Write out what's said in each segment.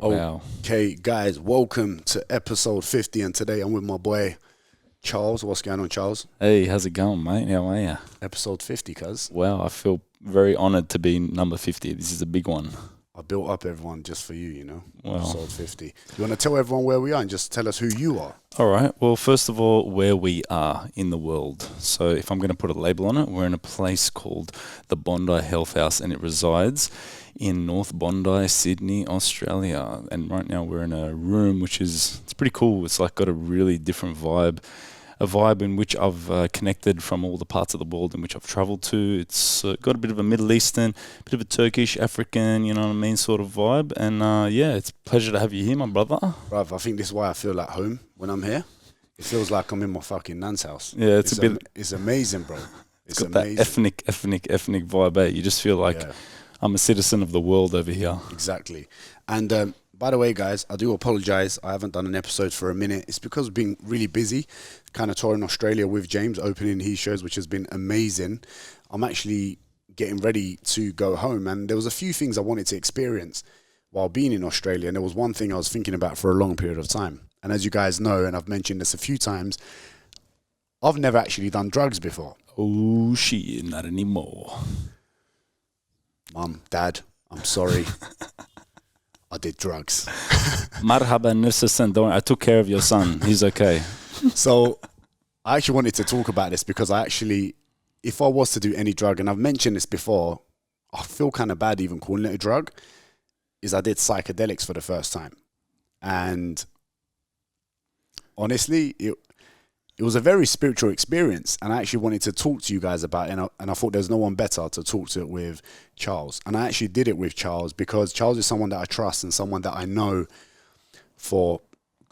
Wow. Okay, guys, welcome to episode 50, and today I'm with my boy Charles. What's going on, Charles? Hey, how's it going, mate? How are you? Episode 50, cuz. Wow, I feel very honoured to be number 50. This is a big one. I built up everyone just for you, you know. Wow. Episode 50. You want to tell everyone where we are and just tell us who you are? All right. Well, first of all, where we are in the world. So if I'm going to put a label on it, we're in a place called the Bondi Health House, and it resides in North Bondi, Sydney, Australia. And right now we're in a room which it's pretty cool. It's like got a really different vibe. A vibe in which I've connected from all the parts of the world in which I've travelled to. It's got a bit of a Middle Eastern, bit of a Turkish, African, you know what I mean, sort of vibe. And yeah, it's a pleasure to have you here, my brother. Bruv, I think this is why I feel at home when I'm here. It feels like I'm in my fucking nan's house. Yeah, it's a bit... It's amazing, bro. It's got amazing. That ethnic vibe, eh? You just feel like I'm a citizen of the world over here. Exactly. And by the way, guys, I do apologize. I haven't done an episode for a minute. It's because I've been really busy, kind of touring Australia with James, opening his shows, which has been amazing. I'm actually getting ready to go home, and there was a few things I wanted to experience while being in Australia, and there was one thing I was thinking about for a long period of time. And as you guys know, and I've mentioned this a few times, I've never actually done drugs before. Oh, shit, not anymore. Mum, Dad, I'm sorry. I did drugs. Marhaba Nursasan, don't worry, I took care of your son. He's okay. So I actually wanted to talk about this because if I was to do any drug, and I've mentioned this before, I feel kind of bad even calling it a drug, is I did psychedelics for the first time. And honestly, it was a very spiritual experience, and I actually wanted to talk to you guys about it, and I thought there's no one better to talk to it with Charles. And I actually did it with Charles because Charles is someone that I trust and someone that I know for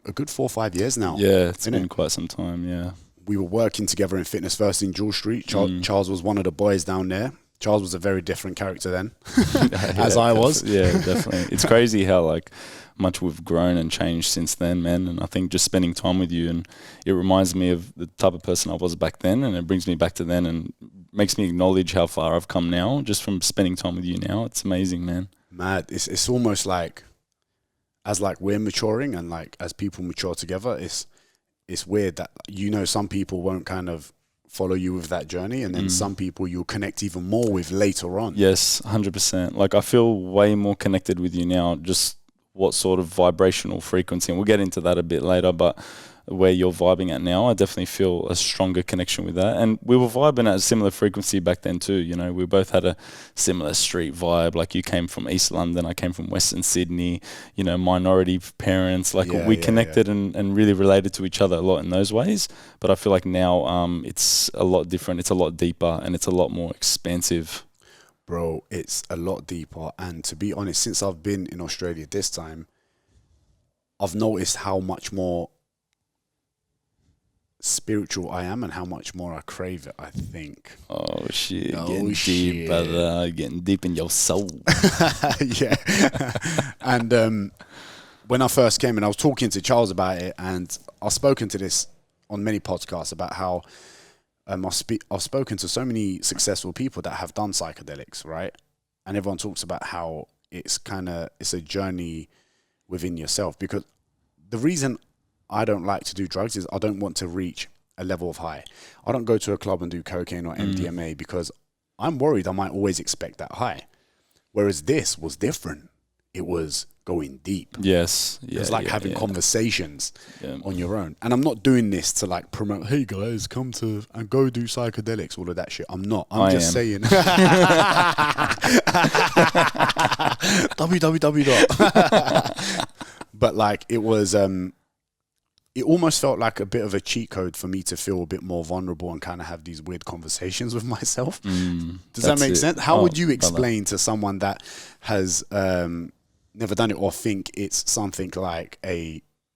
a good 4 or 5 years now. Yeah, it's been quite some time, yeah. We were working together in Fitness First in Jewel Street. Charles was one of the boys down there. Charles was a very different character then, as I was. Yeah, definitely. It's crazy how much we've grown and changed since then, man. And I think just spending time with you, and it reminds me of the type of person I was back then, and it brings me back to then and makes me acknowledge how far I've come now just from spending time with you now. It's amazing, man. Mad. It's almost like as we're maturing and as people mature together, it's weird that some people won't kind of follow you with that journey, and then some people you'll connect even more with later on. Yes, 100%. I feel way more connected with you now, just what sort of vibrational frequency, and we'll get into that a bit later, but where you're vibing at now, I definitely feel a stronger connection with that. And we were vibing at a similar frequency back then too, we both had a similar street vibe. You came from East London, I came from Western Sydney, minority parents, we connected and really related to each other a lot in those ways. But I feel like now it's a lot different, it's a lot deeper, and it's a lot more expansive. Bro, it's a lot deeper, and to be honest, since I've been in Australia this time, I've noticed how much more spiritual I am and how much more I crave it, I think. Oh shit, getting deep, brother, getting deep in your soul. Yeah. And when I first came in, I was talking to Charles about it, and I've spoken to this on many podcasts about how I've spoken to so many successful people that have done psychedelics, right? And everyone talks about how it's a journey within yourself, because the reason I don't like to do drugs is I don't want to reach a level of high. I don't go to a club and do cocaine or MDMA because I'm worried I might always expect that high. Whereas this was different. It was going deep. Yes. Yeah, it's having conversations on your own. And I'm not doing this to promote, hey guys, come to and go do psychedelics, all of that shit. I'm not. I'm just saying. www. But it was it almost felt like a bit of a cheat code for me to feel a bit more vulnerable and kind of have these weird conversations with myself. Does that make sense? How would you explain to someone that has never done it, or think it's something like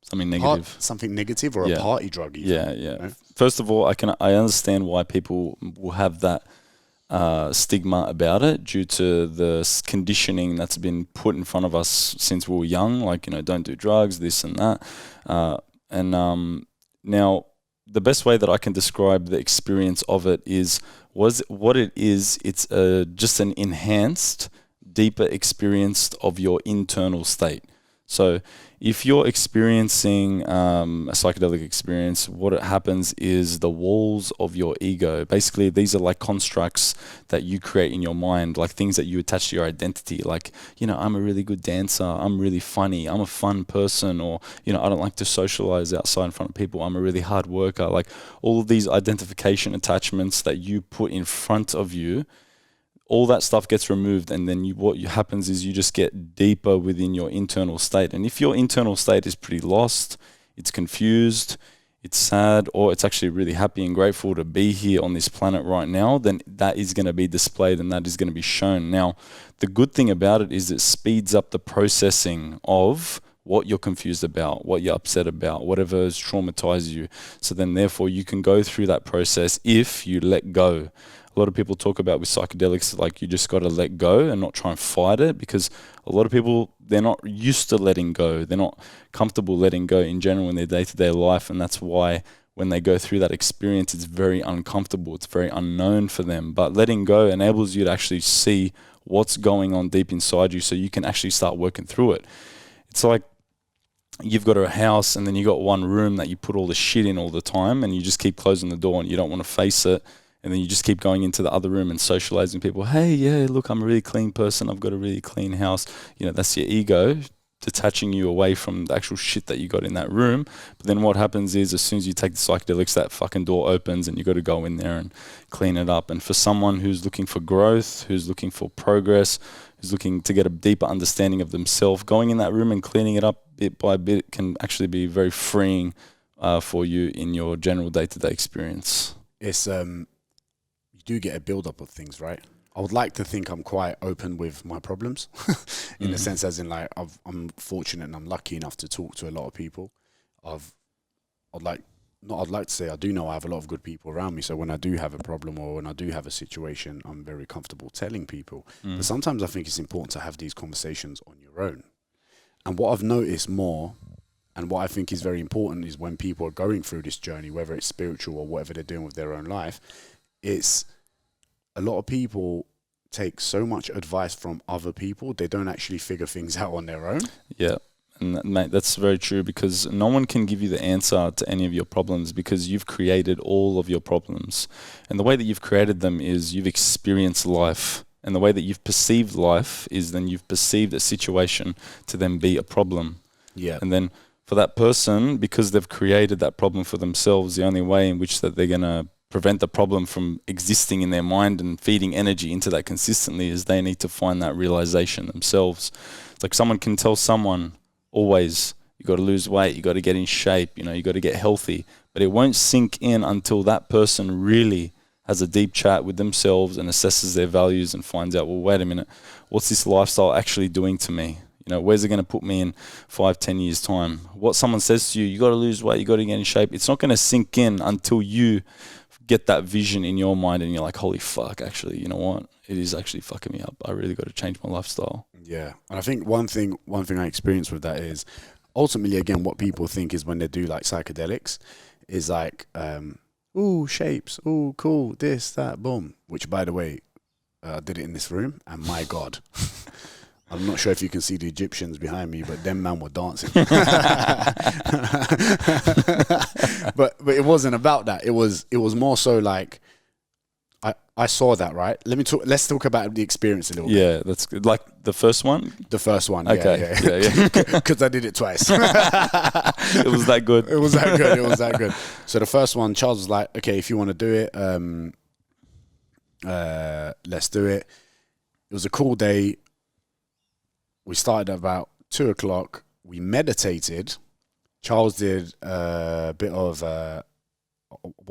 something negative, something negative, or a party drug? Even, you know? First of all, I understand why people will have that stigma about it due to the conditioning that's been put in front of us since we were young. Don't do drugs, this and that. Now, the best way that I can describe the experience of it is what it is, it's just an enhanced, deeper experience of your internal state. So if you're experiencing a psychedelic experience, what happens is the walls of your ego, basically these are like constructs that you create in your mind, like things that you attach to your identity, like, you know, I'm a really good dancer, I'm really funny, I'm a fun person, or, you know, I don't like to socialize outside in front of people, I'm a really hard worker. Like all of these identification attachments that you put in front of you, all that stuff gets removed, and then what happens is you just get deeper within your internal state. And if your internal state is pretty lost, it's confused, it's sad, or it's actually really happy and grateful to be here on this planet right now, then that is going to be displayed and that is going to be shown. Now, the good thing about it is it speeds up the processing of what you're confused about, what you're upset about, whatever has traumatized you. So then therefore you can go through that process if you let go. A lot of people talk about with psychedelics, like you just got to let go and not try and fight it, because a lot of people, they're not used to letting go. They're not comfortable letting go in general in their day-to-day life. And that's why when they go through that experience, it's very uncomfortable. It's very unknown for them. But letting go enables you to actually see what's going on deep inside you so you can actually start working through it. It's like you've got a house and then you got one room that you put all the shit in all the time, and you just keep closing the door and you don't want to face it. And then you just keep going into the other room and socializing people. Hey, yeah, look, I'm a really clean person. I've got a really clean house. You know, that's your ego detaching you away from the actual shit that you got in that room. But then what happens is as soon as you take the psychedelics, that fucking door opens and you got to go in there and clean it up. And for someone who's looking for growth, who's looking for progress, who's looking to get a deeper understanding of themselves, going in that room and cleaning it up bit by bit can actually be very freeing for you in your general day-to-day experience. It's you do get a build-up of things, right? I would like to think I'm quite open with my problems in the sense as in like I'm fortunate and I'm lucky enough to talk to a lot of people. I'd like to say I do know I have a lot of good people around me, so when I do have a problem or when I do have a situation, I'm very comfortable telling people. But sometimes I think it's important to have these conversations on your own. And what I've noticed more, and what I think is very important, is when people are going through this journey, whether it's spiritual or whatever they're doing with their own life, it's a lot of people take so much advice from other people, they don't actually figure things out on their own. Yeah, and mate, that's very true, because no one can give you the answer to any of your problems, because you've created all of your problems. And the way that you've created them is you've experienced life. And the way that you've perceived life is then you've perceived a situation to then be a problem. Yeah. And then for that person, because they've created that problem for themselves, the only way in which that they're going to prevent the problem from existing in their mind and feeding energy into that consistently is they need to find that realization themselves. It's like someone can tell someone always, you got to lose weight, you got to get in shape, you know, you got to get healthy, but it won't sink in until that person really has a deep chat with themselves and assesses their values and finds out, well, wait a minute, what's this lifestyle actually doing to me? You know, where's it going to put me in 5-10 years time? What someone says to you, you got to lose weight, you got to get in shape, it's not going to sink in until you get that vision in your mind and you're like, holy fuck, actually, you know what? It is actually fucking me up. I really got to change my lifestyle. Yeah. And I think one thing I experienced with that is ultimately, again, what people think is when they do like psychedelics is like, ooh, shapes, ooh, cool, this, that, boom. Which, by the way, I did it in this room, and my God, I'm not sure if you can see the Egyptians behind me, but them man were dancing. but it wasn't about that. It was more so like I saw that, right? Let's talk about the experience a little bit. Yeah, that's good. Like the first one? The first one. Okay. Yeah. Because I did it twice. It was that good. It was that good. So the first one, Charles was like, okay, if you want to do it, let's do it. It was a cool day. We started at about 2:00. We meditated. Charles did a bit of, I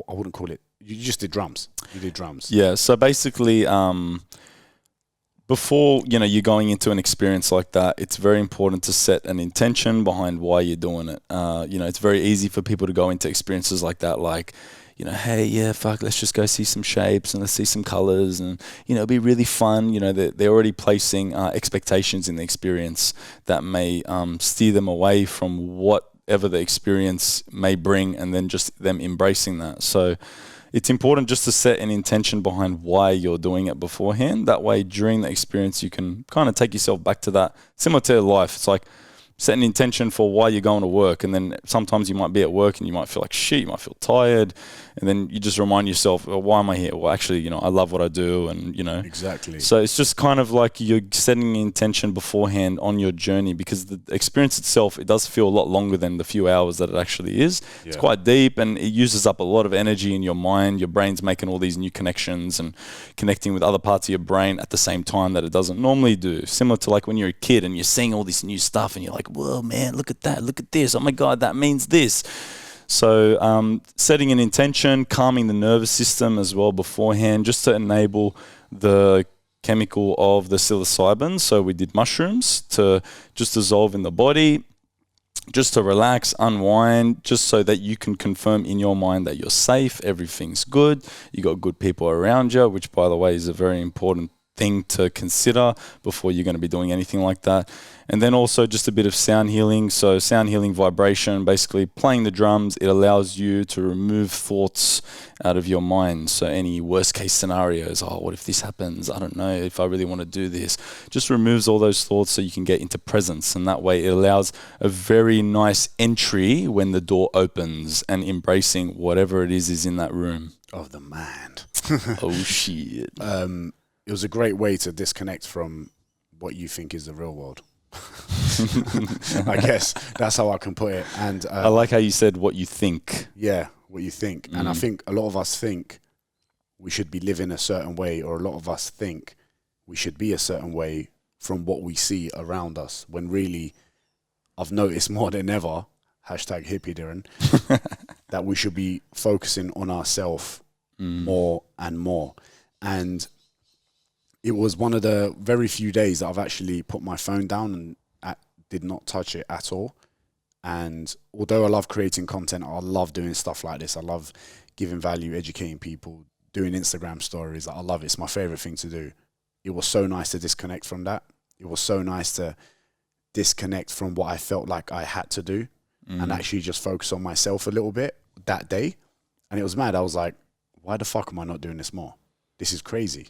wouldn't call it, you just did drums. You did drums. Yeah. So basically, before, you know, you're going into an experience like that, it's very important to set an intention behind why you're doing it. You know, it's very easy for people to go into experiences like that, like, you know, hey, yeah, fuck, let's just go see some shapes and let's see some colors and, you know, it'll be really fun. You know, they're already placing expectations in the experience that may steer them away from whatever the experience may bring, and then just them embracing that. So it's important just to set an intention behind why you're doing it beforehand. That way, during the experience, you can kind of take yourself back to that. Similar to life, it's like set an intention for why you're going to work, and then sometimes you might be at work and you might feel like shit, you might feel tired, and then you just remind yourself, well, why am I here? Well, actually, I love what I do, and Exactly. So it's just kind of like you're setting an intention beforehand on your journey, because the experience itself, it does feel a lot longer than the few hours that it actually is. Yeah. It's quite deep, and it uses up a lot of energy in your mind. Your brain's making all these new connections and connecting with other parts of your brain at the same time that it doesn't normally do. Similar to like when you're a kid and you're seeing all this new stuff and you're like, whoa, man, look at that, look at this. Oh my God, that means this. So setting an intention, calming the nervous system as well beforehand, just to enable the chemical of the psilocybin. So we did mushrooms to just dissolve in the body, just to relax, unwind, just so that you can confirm in your mind that you're safe, everything's good, you got good people around you, which by the way is a very important thing to consider before you're going to be doing anything like that. And then also just a bit of sound healing. So sound healing vibration, basically playing the drums, it allows you to remove thoughts out of your mind. So any worst case scenarios, what if this happens? I don't know if I really want to do this. Just removes all those thoughts so you can get into presence. And that way it allows a very nice entry when the door opens and embracing whatever it is in that room. Of the mind. Oh, shit. It was a great way to disconnect from what you think is the real world. I guess that's how I can put it. And I like how you said what you think. Yeah, what you think. And I think a lot of us think we should be living a certain way, or a lot of us think we should be a certain way from what we see around us, when really I've noticed more than ever, hashtag hippie Darren, that we should be focusing on ourselves more and more. And it was one of the very few days that I've actually put my phone down and did not touch it at all. And although I love creating content, I love doing stuff like this. I love giving value, educating people, doing Instagram stories. I love it. It's my favorite thing to do. It was so nice to disconnect from that. It was so nice to disconnect from what I felt like I had to do and actually just focus on myself a little bit that day. And it was mad. I was like, why the fuck am I not doing this more? This is crazy.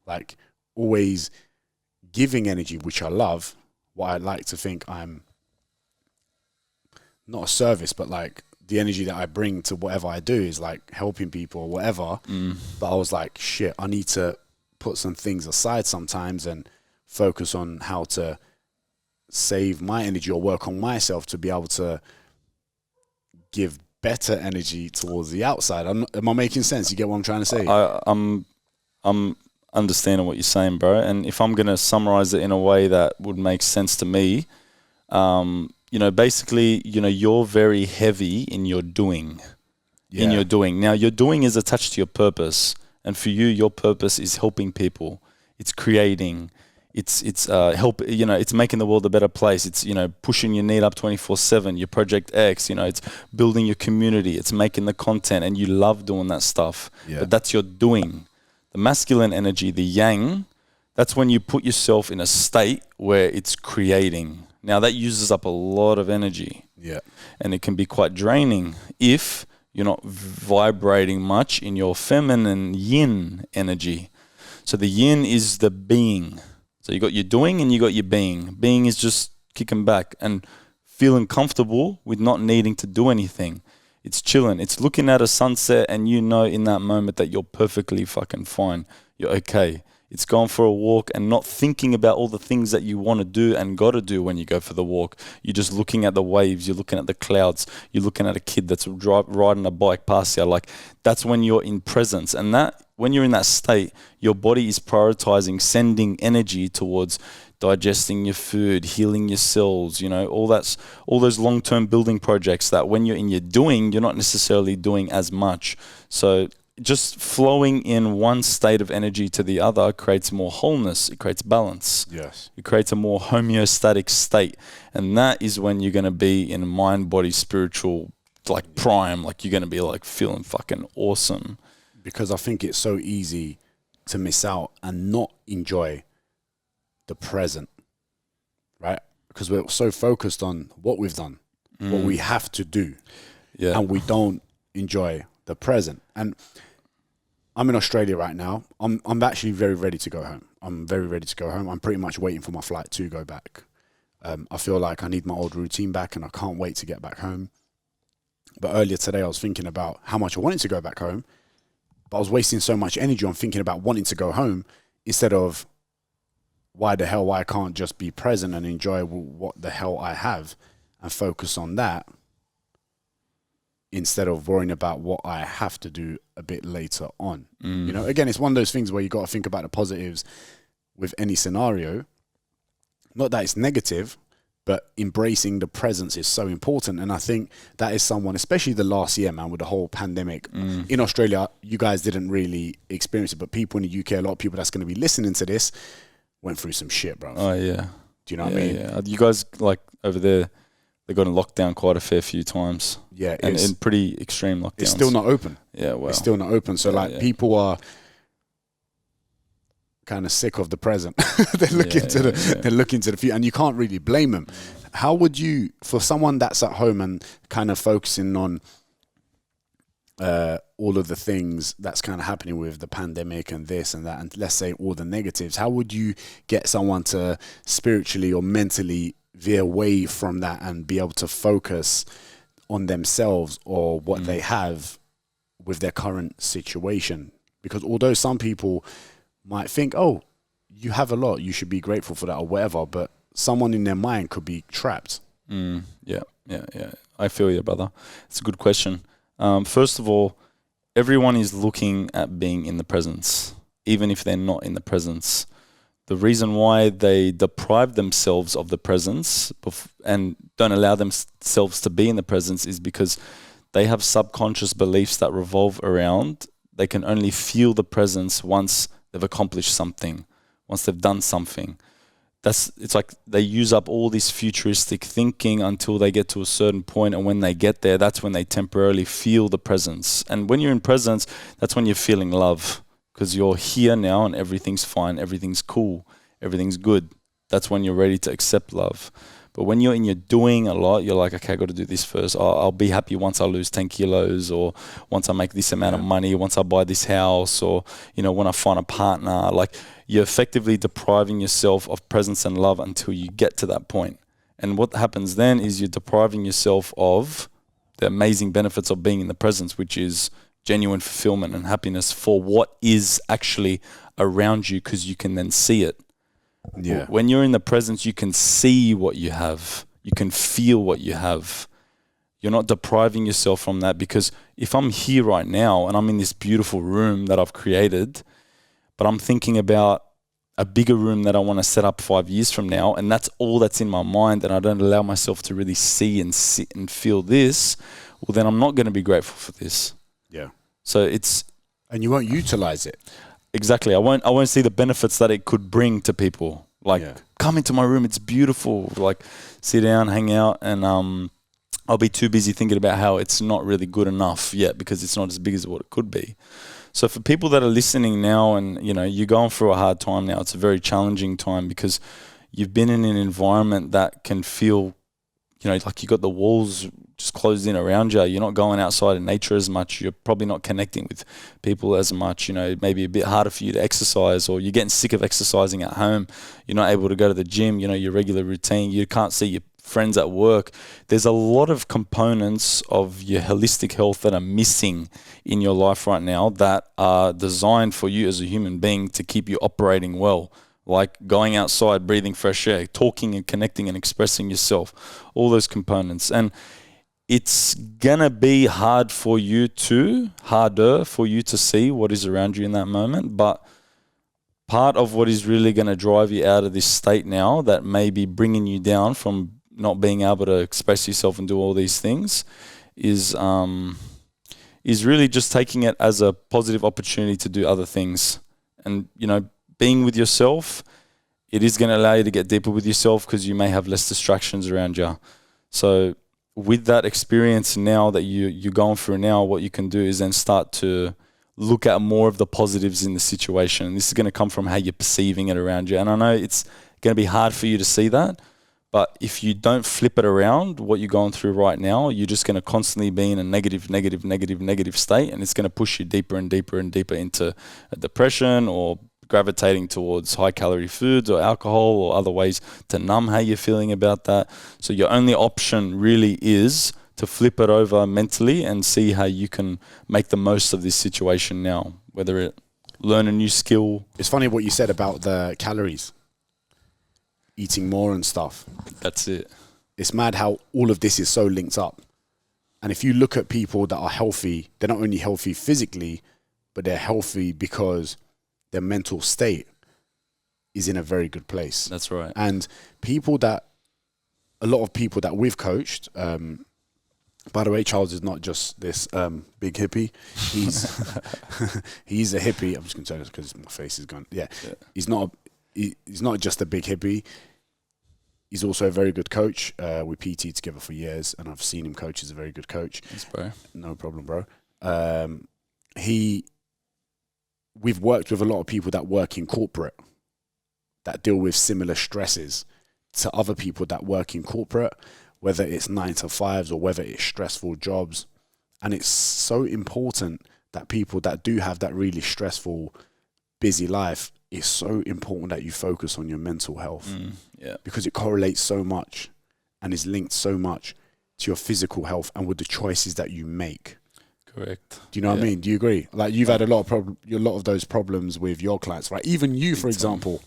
Like, always giving energy, which I love. What I like to think I'm not a service, but like the energy that I bring to whatever I do is like helping people or whatever. But I was like, shit, I need to put some things aside sometimes and focus on how to save my energy or work on myself to be able to give better energy towards the outside. Am I making sense? You get what I'm trying to say? I'm understanding what you're saying, bro. And if I'm going to summarize it in a way that would make sense to me, basically, you're very heavy in your doing. Yeah. In your doing. Now, your doing is attached to your purpose. And for you, your purpose is helping people. It's creating. It's help. It's making the world a better place. It's pushing your need up 24/7. Your Project X. It's building your community. It's making the content, and you love doing that stuff. Yeah. But that's your doing. The masculine energy, the yang, that's when you put yourself in a state where it's creating. Now that uses up a lot of energy. Yeah. And it can be quite draining if you're not vibrating much in your feminine yin energy. So the yin is the being. So you got your doing and you got your being. Being is just kicking back and feeling comfortable with not needing to do anything. It's chilling. It's looking at a sunset and in that moment that you're perfectly fucking fine. You're okay. It's going for a walk and not thinking about all the things that you want to do and got to do when you go for the walk. You're just looking at the waves. You're looking at the clouds. You're looking at a kid that's riding a bike past you. Like, that's when you're in presence. And that when you're in that state, your body is prioritizing sending energy towards digesting your food, healing your cells, all those long-term building projects that when you're in your doing, you're not necessarily doing as much. So just flowing in one state of energy to the other creates more wholeness. It creates balance. Yes. It creates a more homeostatic state. And that is when you're going to be in mind, body, spiritual, like prime, like you're going to be like feeling fucking awesome. Because I think it's so easy to miss out and not enjoy the present, right? Because we're so focused on what we've done, what we have to do, and we don't enjoy the present. And I'm in Australia right now. I'm actually very ready to go home. I'm very ready to go home. I'm pretty much waiting for my flight to go back. I feel like I need my old routine back, and I can't wait to get back home. But earlier today, I was thinking about how much I wanted to go back home, but I was wasting so much energy on thinking about wanting to go home instead of why I can't just be present and enjoy what the hell I have and focus on that instead of worrying about what I have to do a bit later on. You know, again, it's one of those things where you got to think about the positives with any scenario. Not that it's negative, but embracing the presence is so important. And I think that is someone, especially the last year, man, with the whole pandemic. In Australia, you guys didn't really experience it, but people in the UK, a lot of people that's going to be listening to this went through some shit, bro. Oh, yeah. Do you know what I mean? Yeah. You guys, like, over there, they got in lockdown quite a fair few times. Yeah. And in pretty extreme lockdowns. It's still not open. Yeah, well. It's still not open. So, people are kind of sick of the present. They're looking to the future, and you can't really blame them. How would you, for someone that's at home and kind of focusing on all of the things that's kind of happening with the pandemic and this and that, and let's say all the negatives, how would you get someone to spiritually or mentally veer away from that and be able to focus on themselves or what they have with their current situation? Because although some people might think, oh, you have a lot, you should be grateful for that or whatever, but someone in their mind could be trapped. Yeah. I feel you, brother. It's a good question. First of all, everyone is looking at being in the presence, even if they're not in the presence. The reason why they deprive themselves of the presence and don't allow themselves to be in the presence is because they have subconscious beliefs that revolve around they can only feel the presence once they've accomplished something, once they've done something. It's like they use up all this futuristic thinking until they get to a certain point, and when they get there, that's when they temporarily feel the presence. And when you're in presence, that's when you're feeling love, because you're here now and everything's fine, everything's cool, everything's good. That's when you're ready to accept love. But when you're in your doing a lot, you're like, okay, I got to do this first. I'll be happy once I lose 10 kilos, or once I make this amount of money, once I buy this house, or, when I find a partner. Like, you're effectively depriving yourself of presence and love until you get to that point. And what happens then is you're depriving yourself of the amazing benefits of being in the presence, which is genuine fulfillment and happiness for what is actually around you, because you can then see it. Yeah. When you're in the presence, you can see what you have. You can feel what you have. You're not depriving yourself from that, because if I'm here right now and I'm in this beautiful room that I've created, but I'm thinking about a bigger room that I want to set up 5 years from now, and that's all that's in my mind, and I don't allow myself to really see and sit and feel this, well, then I'm not going to be grateful for this. Yeah. So and you won't utilize it. Exactly. I won't see the benefits that it could bring to people. Like, come into my room, it's beautiful. Like, sit down, hang out, and I'll be too busy thinking about how it's not really good enough yet, because it's not as big as what it could be. So for people that are listening now, and you're going through a hard time now, it's a very challenging time, because you've been in an environment that can feel, like you got the walls just closed in around you. You're not going outside in nature as much. You're probably not connecting with people as much. Maybe a bit harder for you to exercise, or you're getting sick of exercising at home. You're not able to go to the gym, your regular routine. You can't see your friends at work. There's a lot of components of your holistic health that are missing in your life right now that are designed for you as a human being to keep you operating well. Like going outside, breathing fresh air, talking and connecting and expressing yourself, all those components. And it's gonna be harder for you to see what is around you in that moment. But part of what is really gonna drive you out of this state now, that may be bringing you down from not being able to express yourself and do all these things, is really just taking it as a positive opportunity to do other things. And being with yourself, it is going to allow you to get deeper with yourself, because you may have less distractions around you. So with that experience now that you're going through now, what you can do is then start to look at more of the positives in the situation. And this is going to come from how you're perceiving it around you. And I know it's going to be hard for you to see that, But if you don't flip it around, what you're going through right now, you're just going to constantly be in a negative state, and it's going to push you deeper and deeper and deeper into a depression, or gravitating towards high-calorie foods or alcohol or other ways to numb how you're feeling about that. So your only option really is to flip it over mentally and see how you can make the most of this situation now, whether it learn a new skill. It's funny what you said about the calories, eating more and stuff. That's it. It's mad how all of this is so linked up. And if you look at people that are healthy, they're not only healthy physically, but they're healthy because their mental state is in a very good place. That's right. And a lot of people that we've coached, by the way, Charles is not just this big hippie. He's a hippie. I'm just going to tell this because my face is gone. Yeah. He's not just a big hippie. He's also a very good coach. We PT together for years, and I've seen him coach. He's a very good coach. Thanks, bro. No problem, bro. We've worked with a lot of people that work in corporate, that deal with similar stresses to other people that work in corporate, whether it's 9 to 5s or whether it's stressful jobs. And it's so important that people that do have that really stressful, busy life, it's so important that you focus on your mental health, because it correlates so much and is linked so much to your physical health and with the choices that you make. Correct. Do you know what I mean? Do you agree? Like, you've had a lot of those problems with your clients, right? Even you, for example,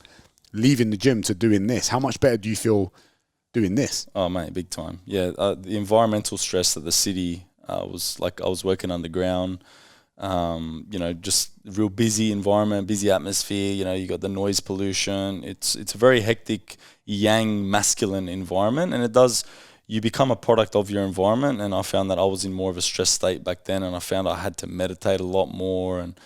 leaving the gym to doing this. How much better do you feel doing this? Oh, mate, big time. Yeah, the environmental stress at the city was like, I was working underground. Just real busy environment, busy atmosphere. You got the noise pollution. It's a very hectic, yang, masculine environment, and you become a product of your environment. And I found that I was in more of a stress state back then, and I found I had to meditate a lot more, and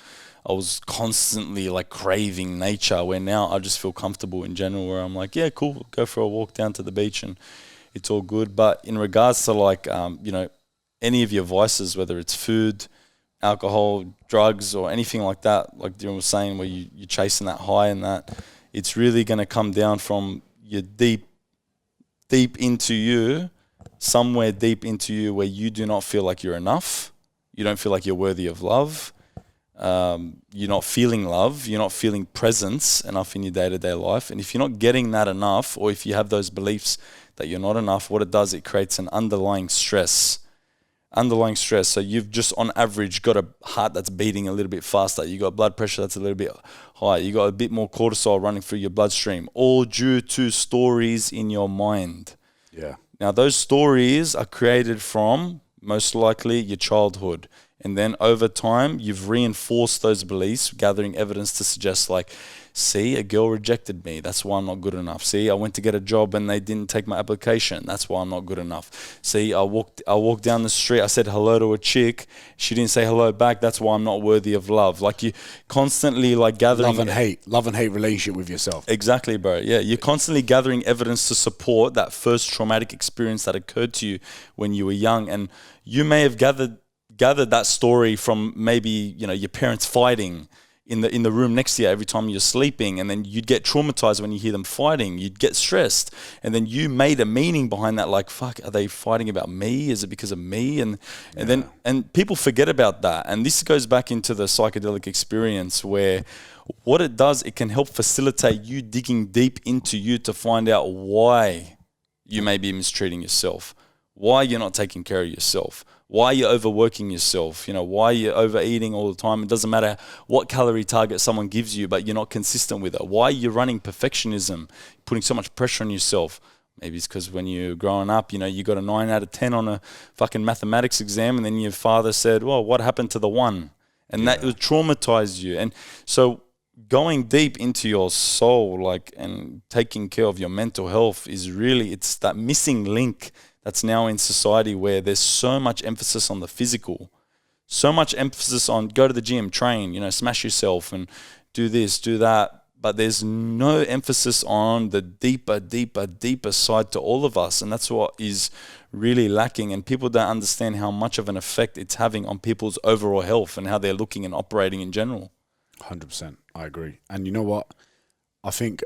I was constantly like craving nature, where now I just feel comfortable in general, where I'm like, yeah, cool, go for a walk down to the beach and it's all good. But in regards to like, any of your vices, whether it's food, alcohol, drugs, or anything like that, like Dylan was saying, where you're chasing that high and that, it's really going to come down from your deep into you, somewhere deep into you, where you do not feel like you're enough. You don't feel like you're worthy of love. You're not feeling love. You're not feeling presence enough in your day-to-day life. And if you're not getting that enough, or if you have those beliefs that you're not enough, what it does, it creates an underlying stress. So you've just on average got a heart that's beating a little bit faster. You got blood pressure that's a little bit higher. You got a bit more cortisol running through your bloodstream, all due to stories in your mind. Yeah. Now those stories are created from most likely your childhood. And then over time, you've reinforced those beliefs, gathering evidence to suggest like, see, a girl rejected me. That's why I'm not good enough. See, I went to get a job and they didn't take my application. That's why I'm not good enough. See, I walked down the street. I said hello to a chick. She didn't say hello back. That's why I'm not worthy of love. Like, you constantly like gathering love and hate relationship with yourself. Exactly, bro. Yeah, you're constantly gathering evidence to support that first traumatic experience that occurred to you when you were young, and you may have gathered that story from maybe your parents fighting in the room next to you every time you're sleeping, and then you'd get traumatized when you hear them fighting. You'd get stressed, and then you made a meaning behind that, like, fuck, are they fighting about me? Is it because of me? And people forget about that. And this goes back into the psychedelic experience, where what it does, it can help facilitate you digging deep into you to find out why you may be mistreating yourself, why you're not taking care of yourself, why you're overworking yourself, why you're overeating all the time. It doesn't matter what calorie target someone gives you, but you're not consistent with it. Why you're running perfectionism, putting so much pressure on yourself. Maybe it's because when you're growing up, you got a 9 out of 10 on a fucking mathematics exam, and then your father said, well, what happened to the 1? And that traumatized you. And so going deep into your soul, and taking care of your mental health is really, it's that missing link that's now in society, where there's so much emphasis on the physical, so much emphasis on go to the gym, train, smash yourself and do this, do that. But there's no emphasis on the deeper side to all of us. And that's what is really lacking. And people don't understand how much of an effect it's having on people's overall health and how they're looking and operating in general. 100%. I agree. And you know what? I think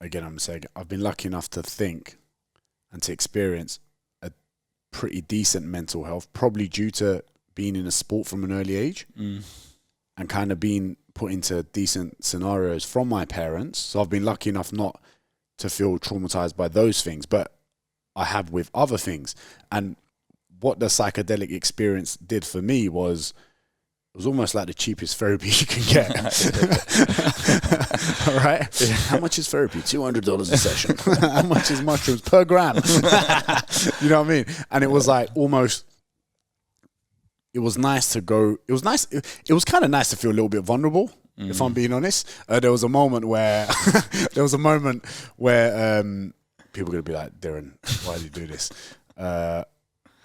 again, I'm saying I've been lucky enough to think and to experience a pretty decent mental health, probably due to being in a sport from an early age and kind of being put into decent scenarios from my parents. So I've been lucky enough not to feel traumatized by those things, but I have with other things. And what the psychedelic experience did for me was, it was almost like the cheapest therapy you can get. All right? Yeah. How much is therapy? $200 a session. How much is mushrooms per gram? You know what I mean? And it was like almost, it was nice to go. It was nice. It was kind of nice to feel a little bit vulnerable, if I'm being honest. There was a moment where, people are going to be like, Darren, why did you do this?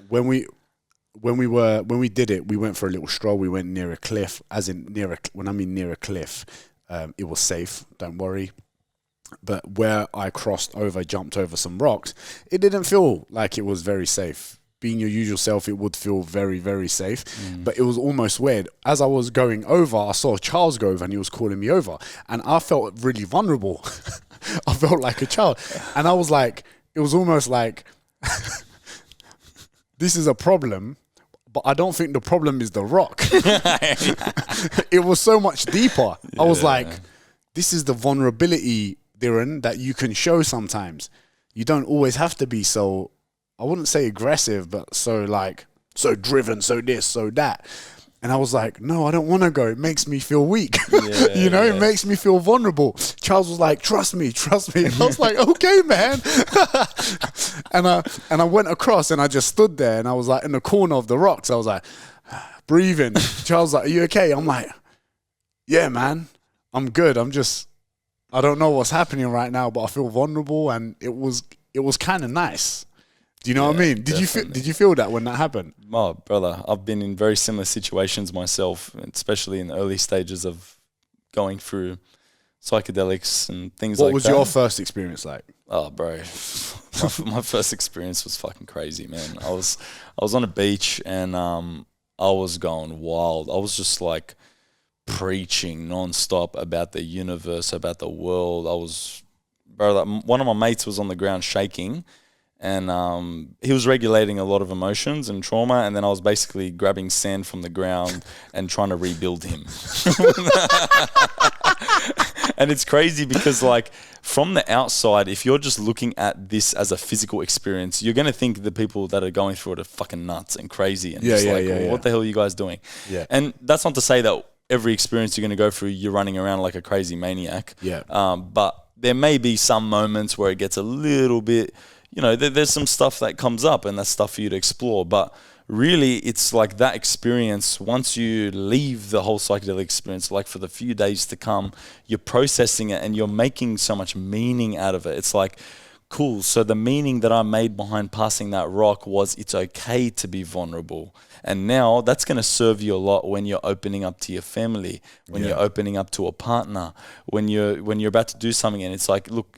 When we did it, we went for a little stroll. We went near a cliff, when I mean near a cliff, it was safe, don't worry. But where I jumped over some rocks, it didn't feel like it was very safe. Being your usual self, it would feel very, very safe. But it was almost weird. As I was going over, I saw Charles go over and he was calling me over. And I felt really vulnerable. I felt like a child. And I was like, it was almost like, this is a problem, but I don't think the problem is the rock. It was so much deeper. Yeah. I was like, this is the vulnerability, Darren, that you can show sometimes. You don't always have to be so, I wouldn't say aggressive, but so driven, so this, so that. And I was like, no, I don't want to go. It makes me feel weak. It makes me feel vulnerable. Charles was like, trust me. And I was like, okay, man. and I went across and I just stood there and I was like in the corner of the rocks. I was like, breathing. Charles was like, are you okay? I'm like, yeah, man, I'm good. I don't know what's happening right now, but I feel vulnerable. And it was kind of nice. Do you know what I mean? Did you feel that when that happened? Oh, brother, I've been in very similar situations myself, especially in the early stages of going through psychedelics and things like that. What was your first experience like? Oh, bro, my first experience was fucking crazy, man. I was on a beach and I was going wild. I was just like preaching nonstop about the universe, about the world. One of my mates was on the ground shaking. And he was regulating a lot of emotions and trauma, and then I was basically grabbing sand from the ground and trying to rebuild him. And it's crazy because, like, from the outside, if you're just looking at this as a physical experience, you're going to think the people that are going through it are fucking nuts and crazy and what the hell are you guys doing? Yeah. And that's not to say that every experience you're going to go through, you're running around like a crazy maniac. Yeah. But there may be some moments where it gets a little bit... there's some stuff that comes up and that's stuff for you to explore. But really, it's like that experience, once you leave the whole psychedelic experience, like for the few days to come, you're processing it and you're making so much meaning out of it. It's like, cool, so the meaning that I made behind passing that rock was it's okay to be vulnerable. And now that's going to serve you a lot when you're opening up to your family, when you're opening up to a partner, when you're about to do something and it's like, look,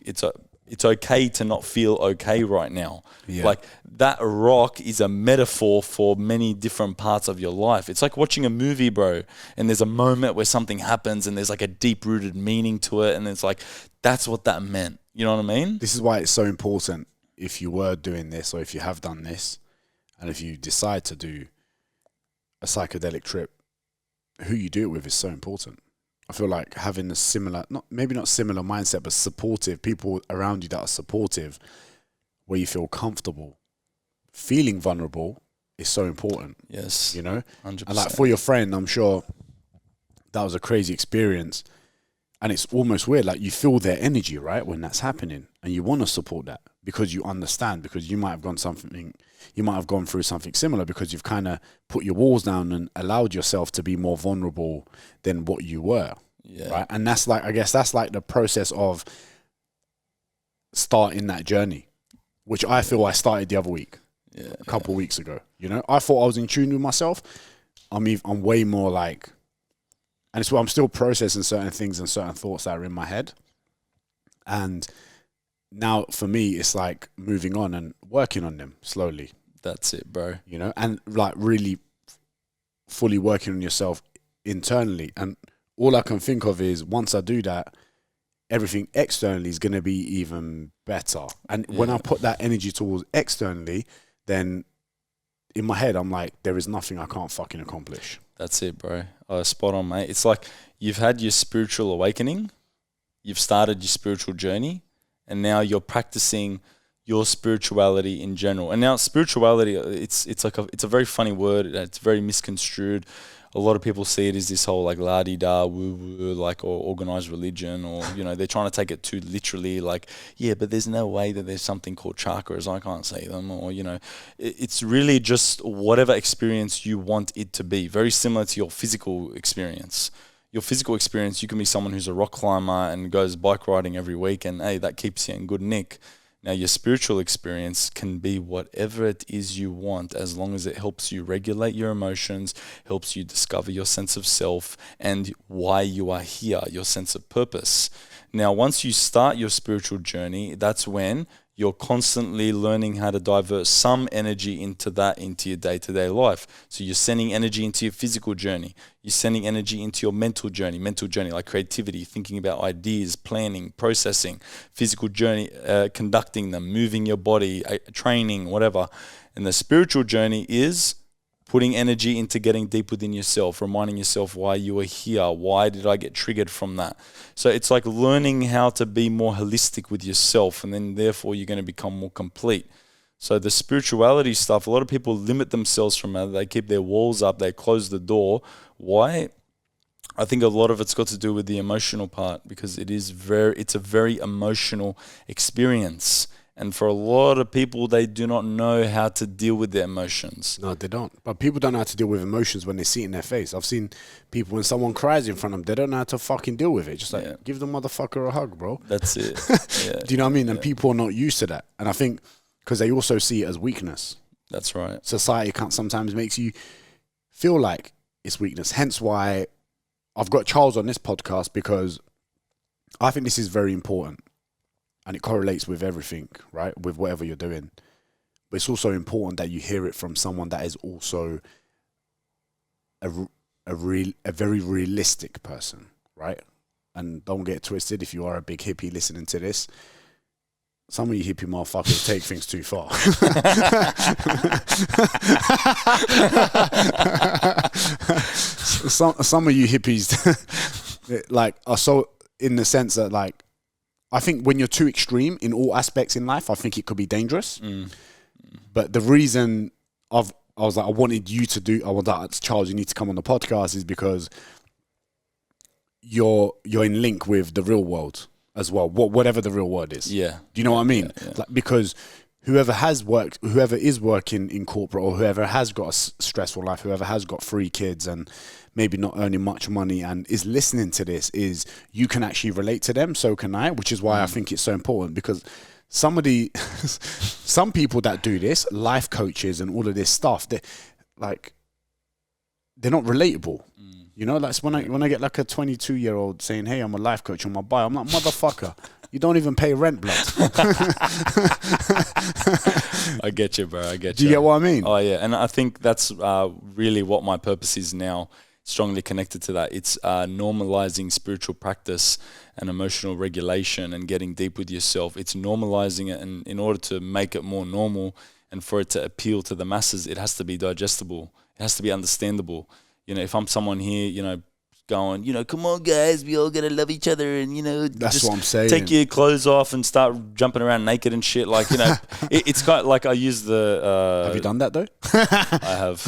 it's okay to not feel okay right now. Yeah. Like that rock is a metaphor for many different parts of your life. It's like watching a movie, bro, and there's a moment where something happens and there's like a deep-rooted meaning to it, and it's like, that's what that meant. You know what I mean? This is why it's so important, if you were doing this or if you have done this, and if you decide to do a psychedelic trip, who you do it with is so important. I feel like having a similar, maybe not similar mindset, but supportive people around you that are supportive, where you feel comfortable. Feeling vulnerable is so important. Yes. 100%. And like for for your friend, I'm sure that was a crazy experience. And it's almost weird, like you feel their energy, right, when that's happening. And you want to support that because you understand, because you might have gone through something similar, because you've kind of put your walls down and allowed yourself to be more vulnerable than what you were. Yeah. Right. And that's like, I guess that's like the process of starting that journey, which I feel I started the other week, a couple of weeks ago. I thought I was in tune with myself. I'm way more like, and it's why I'm still processing certain things and certain thoughts that are in my head. And now for me, it's like moving on and working on them slowly. That's it, bro. And like really fully working on yourself internally. And all I can think of is once I do that, everything externally is going to be even better. And when I put that energy towards externally, then in my head, I'm like, there is nothing I can't fucking accomplish. That's it, bro. Spot on, mate. It's like you've had your spiritual awakening, you've started your spiritual journey, and now you're practicing your spirituality in general. And now spirituality, it's a very funny word. It's very misconstrued. A lot of people see it as this whole like la-di-da, woo-woo, like, or organized religion, or, you know, they're trying to take it too literally, like, yeah, but there's no way that there's something called chakras, I can't see them, or, you know, it's really just whatever experience you want it to be, very similar to your physical experience. Your physical experience, you can be someone who's a rock climber and goes bike riding every week, and hey, that keeps you in good nick. Now, your spiritual experience can be whatever it is you want, as long as it helps you regulate your emotions, helps you discover your sense of self and why you are here, your sense of purpose. Now, once you start your spiritual journey, that's when you're constantly learning how to divert some energy into your day-to-day life. So you're sending energy into your physical journey. You're sending energy into your mental journey like creativity, thinking about ideas, planning, processing, physical journey, conducting them, moving your body, training, whatever. And the spiritual journey is putting energy into getting deep within yourself, reminding yourself why you are here, why did I get triggered from that. So it's like learning how to be more holistic with yourself, and then therefore you're going to become more complete. So the spirituality stuff, a lot of people limit themselves from that. They keep their walls up, they close the door. Why? I think a lot of it's got to do with the emotional part, because it's a very emotional experience. And for a lot of people, they do not know how to deal with their emotions. No, they don't. But people don't know how to deal with emotions when they see it in their face. I've seen people, when someone cries in front of them, they don't know how to fucking deal with it. Just like, give the motherfucker a hug, bro. That's it. Yeah. Do you know what I mean? And people are not used to that. And I think because they also see it as weakness. That's right. Society sometimes makes you feel like it's weakness. Hence why I've got Charles on this podcast, because I think this is very important. And it correlates with everything, right? With whatever you're doing. But it's also important that you hear it from someone that is also a very realistic person, right? And don't get twisted if you are a big hippie listening to this. Some of you hippie motherfuckers take things too far. some of you hippies like are so, in the sense that, like, I think when you're too extreme in all aspects in life, I think it could be dangerous. But the reason I was like, I wanted Charles, you need to come on the podcast, is because you're in link with the real world as well, whatever the real world is. Yeah. Do you know what I mean? Yeah. Like, because whoever is working in corporate, or whoever has got a stressful life, whoever has got 3 kids and maybe not earning much money and is listening to this, is you can actually relate to them. So can I, which is why I think it's so important, because some people that do this, life coaches and all of this stuff, they're not relatable. You know, like when I get like a 22-year-old saying, "Hey, I'm a life coach on my bio," I'm like, motherfucker, you don't even pay rent, blood. I get you, bro. I get you. Do you get what I mean? Oh, yeah. And I think that's really what my purpose is now, strongly connected to that. It's normalizing spiritual practice and emotional regulation and getting deep with yourself. It's normalizing it, and in order to make it more normal and for it to appeal to the masses, it has to be digestible. It has to be understandable. You know, if I'm someone here, you know, going, you know, come on, guys, we all gotta love each other, and, you know, that's just what I'm saying. Take your clothes off and start jumping around naked and shit. Like, you know, it's kind of like I use the. Have you done that though? I have.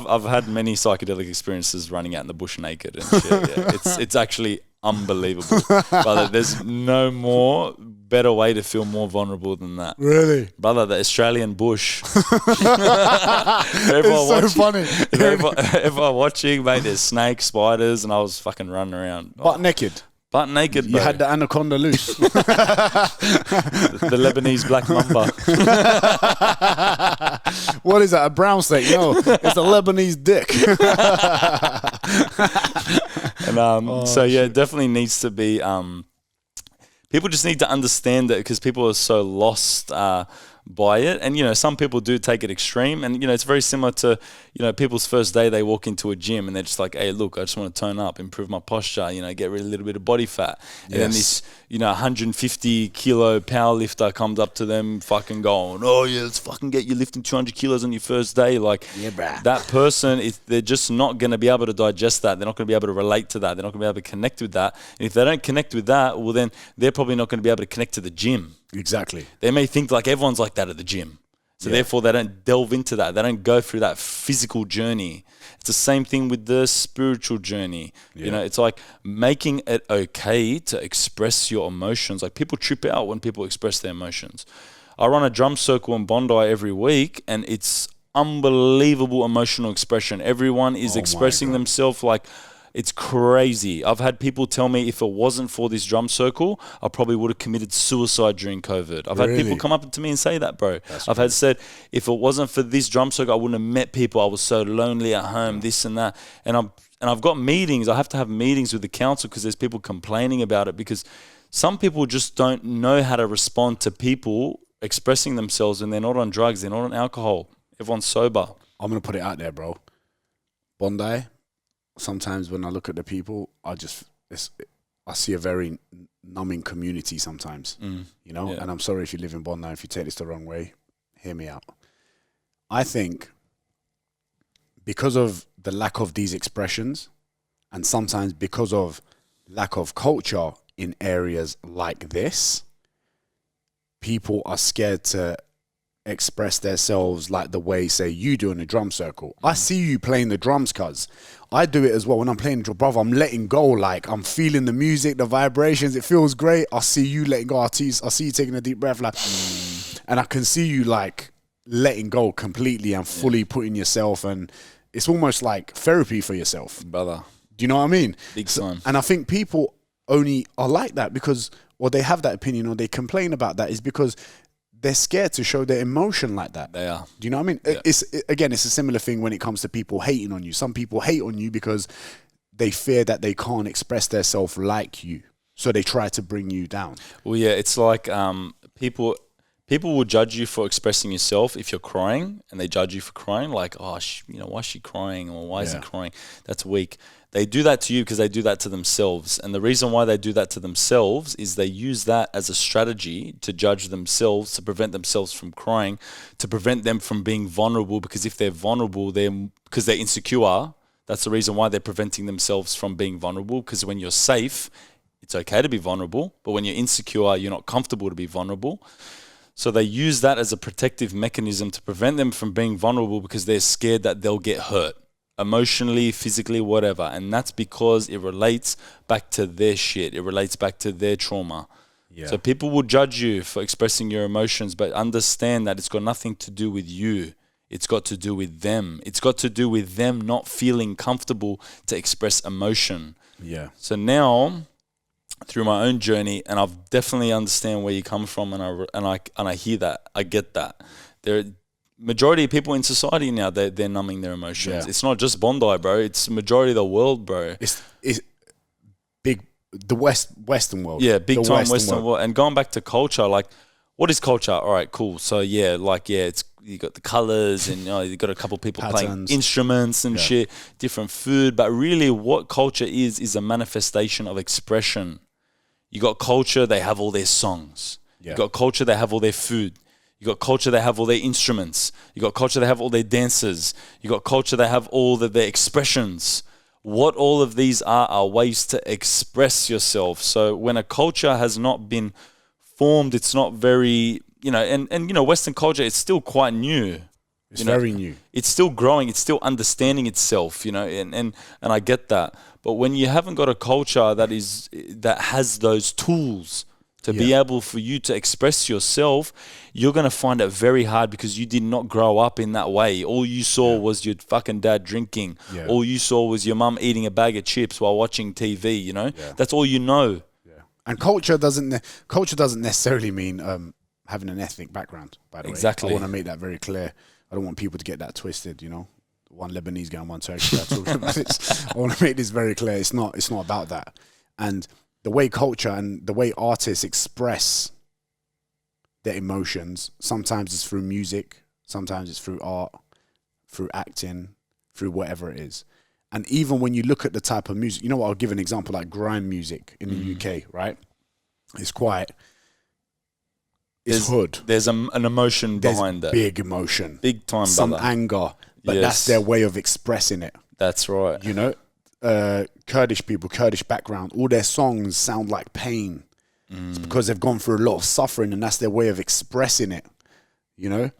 I've had many psychedelic experiences running out in the bush naked and shit. Yeah. It's actually unbelievable, brother. There's no better way to feel more vulnerable than that. Really? Brother, the Australian bush. It's so funny. Everyone watching, mate, there's snakes, spiders, and I was fucking running around. Butt naked. Butt naked, bro. You had the anaconda loose. the Lebanese black mamba. What is that, a brown snake? No, it's a Lebanese dick. And yeah, it definitely needs to be... people just need to understand that, because people are so lost by it. And, you know, some people do take it extreme. And, you know, it's very similar to, you know, people's first day, they walk into a gym and they're just like, hey, look, I just want to tone up, improve my posture, you know, get rid of a little bit of body fat. And then this, you know, 150 kilo power lifter comes up to them fucking going, oh yeah, let's fucking get you lifting 200 kilos on your first day. Like that person, they're just not going to be able to digest that. They're not going to be able to relate to that. They're not going to be able to connect with that. And if they don't connect with that, well then they're probably not going to be able to connect to the gym. Exactly. They may think like everyone's like that at the gym. So therefore they don't delve into that. They don't go through that physical journey. It's the same thing with the spiritual journey. You know, it's like making it okay to express your emotions. Like people trip out when people express their emotions. I run a drum circle in Bondi every week and it's unbelievable emotional expression. Everyone is expressing themselves like it's crazy. I've had people tell me if it wasn't for this drum circle, I probably would have committed suicide during COVID. I've had people come up to me and say that, bro. I've had said, if it wasn't for this drum circle, I wouldn't have met people. I was so lonely at home, this and that. And I've got meetings. I have to have meetings with the council because there's people complaining about it because some people just don't know how to respond to people expressing themselves when they're not on drugs, they're not on alcohol. Everyone's sober. I'm going to put it out there, bro. Bondi, sometimes when I look at the people, I see a very numbing community sometimes, you know, and I'm sorry if you live in Bondi, if you take this the wrong way, hear me out. I think because of the lack of these expressions and sometimes because of lack of culture in areas like this, people are scared to express themselves like the way, say, you do in a drum circle. I see you playing the drums, cuz I do it as well. When I'm playing the drum, brother, I'm letting go. Like, I'm feeling the music, the vibrations. It feels great. I see you letting go. I see you taking a deep breath, like, and I can see you, like, letting go completely and fully putting yourself, and it's almost like therapy for yourself. Brother. Do you know what I mean? Big time. And I think people only are like that because, or they have that opinion or they complain about that is because they're scared to show their emotion like that. They are. Do you know what I mean? Yeah. It's a similar thing when it comes to people hating on you. Some people hate on you because they fear that they can't express themselves like you. So they try to bring you down. Well, yeah, it's like people will judge you for expressing yourself if you're crying, and they judge you for crying. Like, oh, why is she crying? Or why is he crying? That's weak. They do that to you because they do that to themselves. And the reason why they do that to themselves is they use that as a strategy to judge themselves, to prevent themselves from crying, to prevent them from being vulnerable. Because if they're vulnerable, because they're insecure, that's the reason why they're preventing themselves from being vulnerable. Because when you're safe, it's okay to be vulnerable. But when you're insecure, you're not comfortable to be vulnerable. So they use that as a protective mechanism to prevent them from being vulnerable because they're scared that they'll get hurt. Emotionally, physically, whatever. And that's because it relates back to their shit. It relates back to their trauma. Yeah. So people will judge you for expressing your emotions, but understand that it's got nothing to do with you. It's got to do with them. It's got to do with them not feeling comfortable to express emotion. Yeah. So now, through my own journey, and I've definitely understand where you come from, and I hear that. I get that. Majority of people in society now, they're numbing their emotions. Yeah. It's not just Bondi, bro. It's majority of the world, bro. It's big, the Western world. Yeah, big time Western world. And going back to culture, like, what is culture? All right, cool. So it's you got the colors and you got a couple people playing instruments and shit, different food. But really, what culture is a manifestation of expression. You got culture, they have all their songs. Yeah. You got culture, they have all their food. You got culture, they have all their instruments. You got culture, they have all their dancers. You got culture, they have all of their expressions. What all of these are ways to express yourself. So when a culture has not been formed, it's not very, and Western culture, it's still quite new. It's very new. It's still growing. It's still understanding itself, and I get that. But when you haven't got a culture that has those tools to be able for you to express yourself, you're going to find it very hard because you did not grow up in that way. All you saw was your fucking dad drinking. Yeah. All you saw was your mum eating a bag of chips while watching TV, Yeah. That's all you know. Yeah. And culture doesn't necessarily mean having an ethnic background, by the way. Exactly. I want to make that very clear. I don't want people to get that twisted, One Lebanese guy and one Turkish guy. I want to make this very clear. It's not about that. And the way culture and the way artists express their emotions. Sometimes it's through music, sometimes it's through art, through acting, through whatever it is. And even when you look at the type of music, you know what, I'll give an example, like grime music in the UK, right? It's quite, it's hood. There's an emotion behind that. Big emotion. Big time, some brother. anger, but that's their way of expressing it. That's right. You know, Kurdish people, Kurdish background, all their songs sound like pain. It's because they've gone through a lot of suffering, and that's their way of expressing it. You know,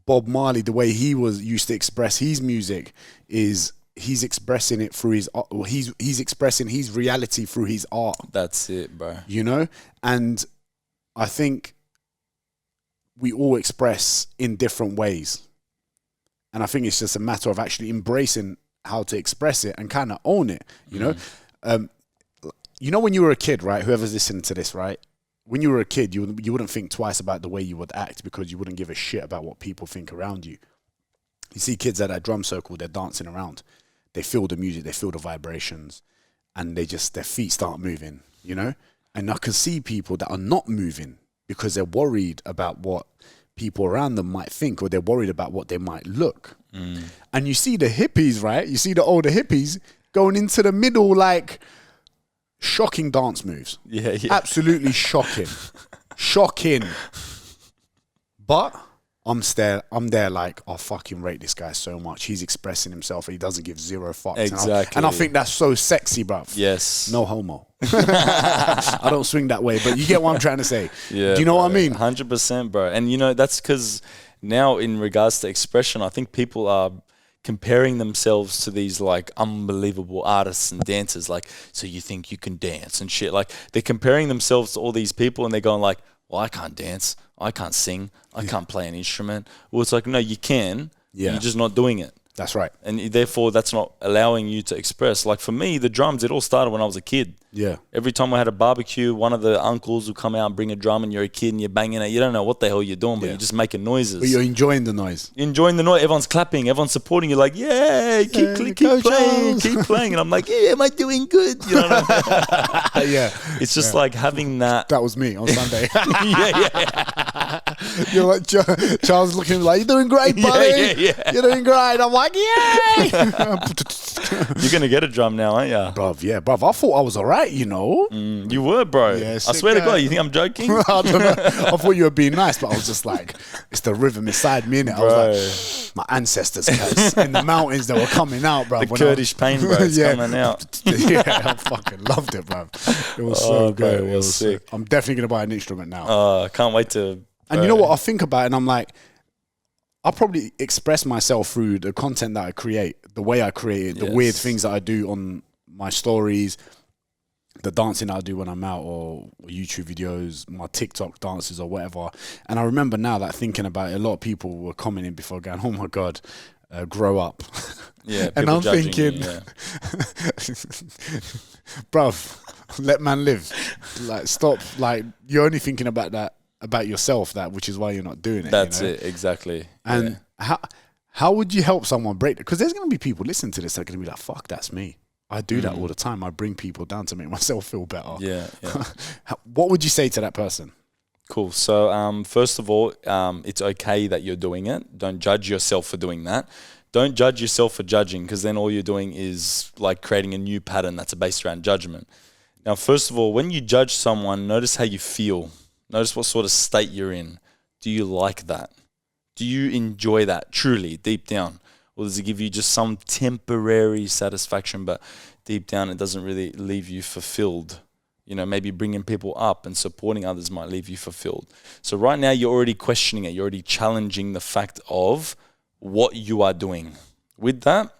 Bob Marley, the way he used to express his music is he's expressing it through his art. He's expressing his reality through his art. That's it, bro. You know, and I think we all express in different ways, and I think it's just a matter of actually embracing how to express it and kind of own it. You know. You know, when you were a kid, right? Whoever's listening to this, right? When you were a kid, you wouldn't think twice about the way you would act because you wouldn't give a shit about what people think around you. You see kids at that drum circle, they're dancing around. They feel the music, they feel the vibrations, and their feet start moving, you know? And I can see people that are not moving because they're worried about what people around them might think, or they're worried about what they might look. And you see the hippies, right? You see the older hippies going into the middle, like, shocking dance moves. Yeah. Absolutely shocking. Shocking. But I'm there like, I fucking rate this guy so much. He's expressing himself and he doesn't give zero fucks. Exactly. And I think that's so sexy, bruv. Yes. No homo. I don't swing that way, but you get what I'm trying to say. Yeah. Do you know what I mean? 100%, bro. And you know, that's because now in regards to expression, I think people are comparing themselves to these like unbelievable artists and dancers. Like, so you think you can dance and shit. Like, they're comparing themselves to all these people and they're going like, well, I can't dance, I can't sing, I can't play an instrument. Well, it's like, no, you can. You're just not doing it. That's right. And therefore, that's not allowing you to express. Like, for me, the drums, it all started when I was a kid. Yeah. Every time I had a barbecue, one of the uncles would come out and bring a drum, and you're a kid and you're banging it. You don't know what the hell you're doing, but you're just making noises. But you're enjoying the noise. You're enjoying the noise. Everyone's clapping. Everyone's supporting you. Like, yeah, keep playing, keep playing. And I'm like, yeah, am I doing good? You know what I mean? Yeah. It's just like having that. That was me on Sunday. yeah. You're like, Charles looking at me like, you're doing great, buddy. Yeah. You're doing great. I'm like, yay. You're going to get a drum now, aren't you? Bruv, I thought I was all right, you know. You were, bro. Yeah, I swear to God, you think I'm joking? I don't know. I thought you were being nice, but I was just like, it's the rhythm inside me, innit? I was like, my ancestors, cuz, in the mountains that were coming out, bruv. The Kurdish pain, bro, it's coming out. Yeah, I fucking loved it, bruv. It was so good. Bro, it was sick. I'm definitely going to buy an instrument now. I can't wait to. And you know what I think about it, and I'm like, I probably express myself through the content that I create, the way I create it, the weird things that I do on my stories, the dancing I do when I'm out, or YouTube videos, my TikTok dances or whatever. And I remember now that thinking about it, a lot of people were commenting before going, oh my God, grow up. Yeah, and I'm thinking, you, bruv, let man live. Like, stop. Like, you're only thinking about that, about yourself, that, which is why you're not doing it. That's you know? it, exactly. And how would you help someone break it? Because there's going to be people listening to this that are going to be like, fuck, that's me. I do that all the time. I bring people down to make myself feel better. Yeah. What would you say to that person? Cool. So first of all, it's okay that you're doing it. Don't judge yourself for doing that. Don't judge yourself for judging, because then all you're doing is like creating a new pattern that's based around judgment. Now, first of all, when you judge someone, notice how you feel. Notice what sort of state you're in. Do you like that? Do you enjoy that truly, deep down? Or does it give you just some temporary satisfaction, but deep down it doesn't really leave you fulfilled? You know, maybe bringing people up and supporting others might leave you fulfilled. So right now you're already questioning it. You're already challenging the fact of what you are doing. With that,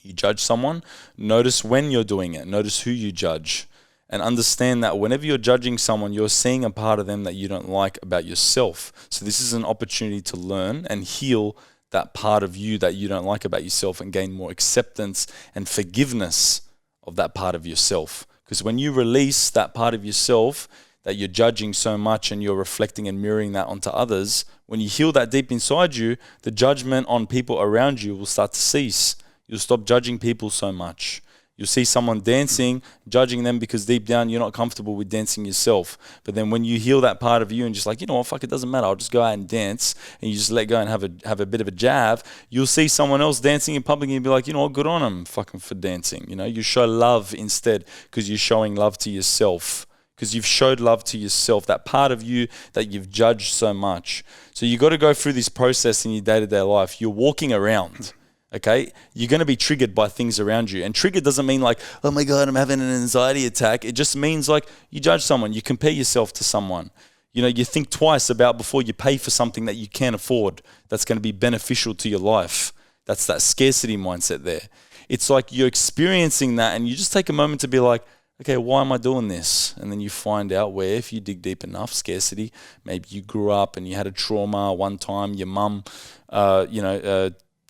you judge someone. Notice when you're doing it. Notice who you judge. And understand that whenever you're judging someone, you're seeing a part of them that you don't like about yourself. So this is an opportunity to learn and heal that part of you that you don't like about yourself and gain more acceptance and forgiveness of that part of yourself. Because when you release that part of yourself that you're judging so much and you're reflecting and mirroring that onto others, when you heal that deep inside you, the judgment on people around you will start to cease. You'll stop judging people so much. You'll see someone dancing, judging them because deep down you're not comfortable with dancing yourself. But then when you heal that part of you and just like, you know what, fuck, it doesn't matter, I'll just go out and dance, and you just let go and have a bit of a jab, you'll see someone else dancing in public and you'll be like, you know what, good on them fucking for dancing. You know, you show love instead because you're showing love to yourself. Because you've showed love to yourself, that part of you that you've judged so much. So you got to go through this process in your day-to-day life. You're walking around, okay? You're going to be triggered by things around you. And trigger doesn't mean like, oh my God, I'm having an anxiety attack. It just means like you judge someone, you compare yourself to someone. You know, you think twice about before you pay for something that you can't afford that's going to be beneficial to your life. That's that scarcity mindset there. It's like you're experiencing that and you just take a moment to be like, okay, why am I doing this? And then you find out where, if you dig deep enough, scarcity, maybe you grew up and you had a trauma one time, your mum,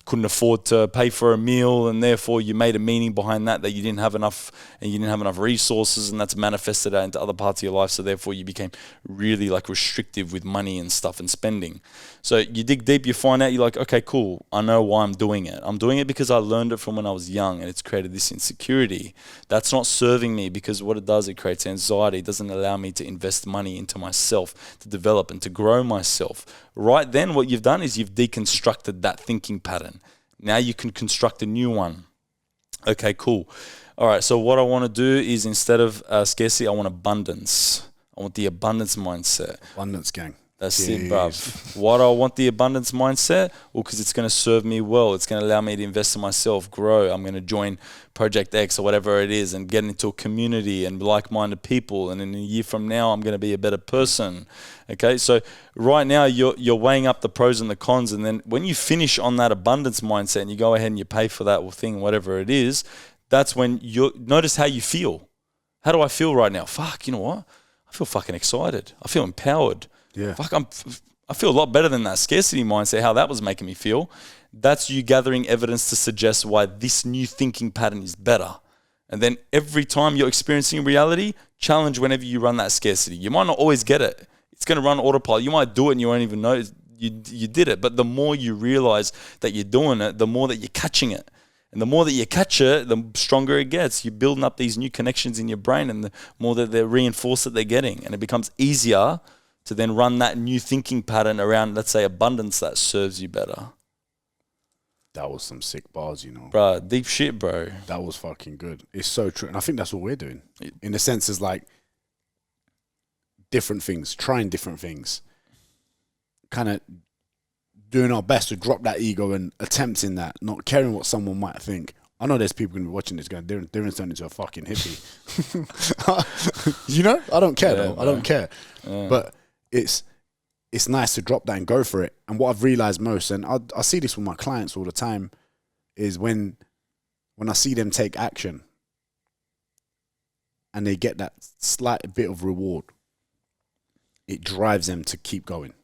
couldn't afford to pay for a meal, and therefore you made a meaning behind that you didn't have enough, and you didn't have enough resources, and that's manifested out into other parts of your life. So therefore you became really like restrictive with money and stuff and spending. So you dig deep, you find out, you're like, okay, cool, I know why I'm doing it. I'm doing it because I learned it from when I was young, and it's created this insecurity. That's not serving me, because what it does, it creates anxiety. It doesn't allow me to invest money into myself, to develop and to grow myself. Right then, what you've done is you've deconstructed that thinking pattern. Now you can construct a new one. Okay, cool. All right, so what I want to do is, instead of scarcity, I want abundance. I want the abundance mindset. Abundance, gang. That's it, bruv. Why do I want the abundance mindset? Well, because it's going to serve me well. It's going to allow me to invest in myself, grow. I'm going to join Project X or whatever it is and get into a community and like-minded people. And in a year from now, I'm going to be a better person. Okay, so right now you're weighing up the pros and the cons. And then when you finish on that abundance mindset and you go ahead and you pay for that thing, whatever it is, that's when you notice how you feel. How do I feel right now? Fuck, you know what? I feel fucking excited. I feel empowered. Yeah. Fuck, I feel a lot better than that scarcity mindset, how that was making me feel. That's you gathering evidence to suggest why this new thinking pattern is better. And then every time you're experiencing reality, challenge whenever you run that scarcity. You might not always get it. It's going to run autopilot. You might do it and you won't even know you did it. But the more you realize that you're doing it, the more that you're catching it. And the more that you catch it, the stronger it gets. You're building up these new connections in your brain, and the more that they're reinforced that they're getting. And it becomes easier to then run that new thinking pattern around, let's say, abundance that serves you better. That was some sick bars, you know. Bro, deep shit, bro. That was fucking good. It's so true. And I think that's what we're doing. In a sense, is like different things, trying different things, kind of doing our best to drop that ego and attempting that, not caring what someone might think. I know there's people going to be watching this going, Darren's turning into a fucking hippie. You know? I don't care, though. I don't care. Yeah. But it's nice to drop that and go for it. And what I've realized most, and I see this with my clients all the time, is when I see them take action and they get that slight bit of reward, it drives them to keep going.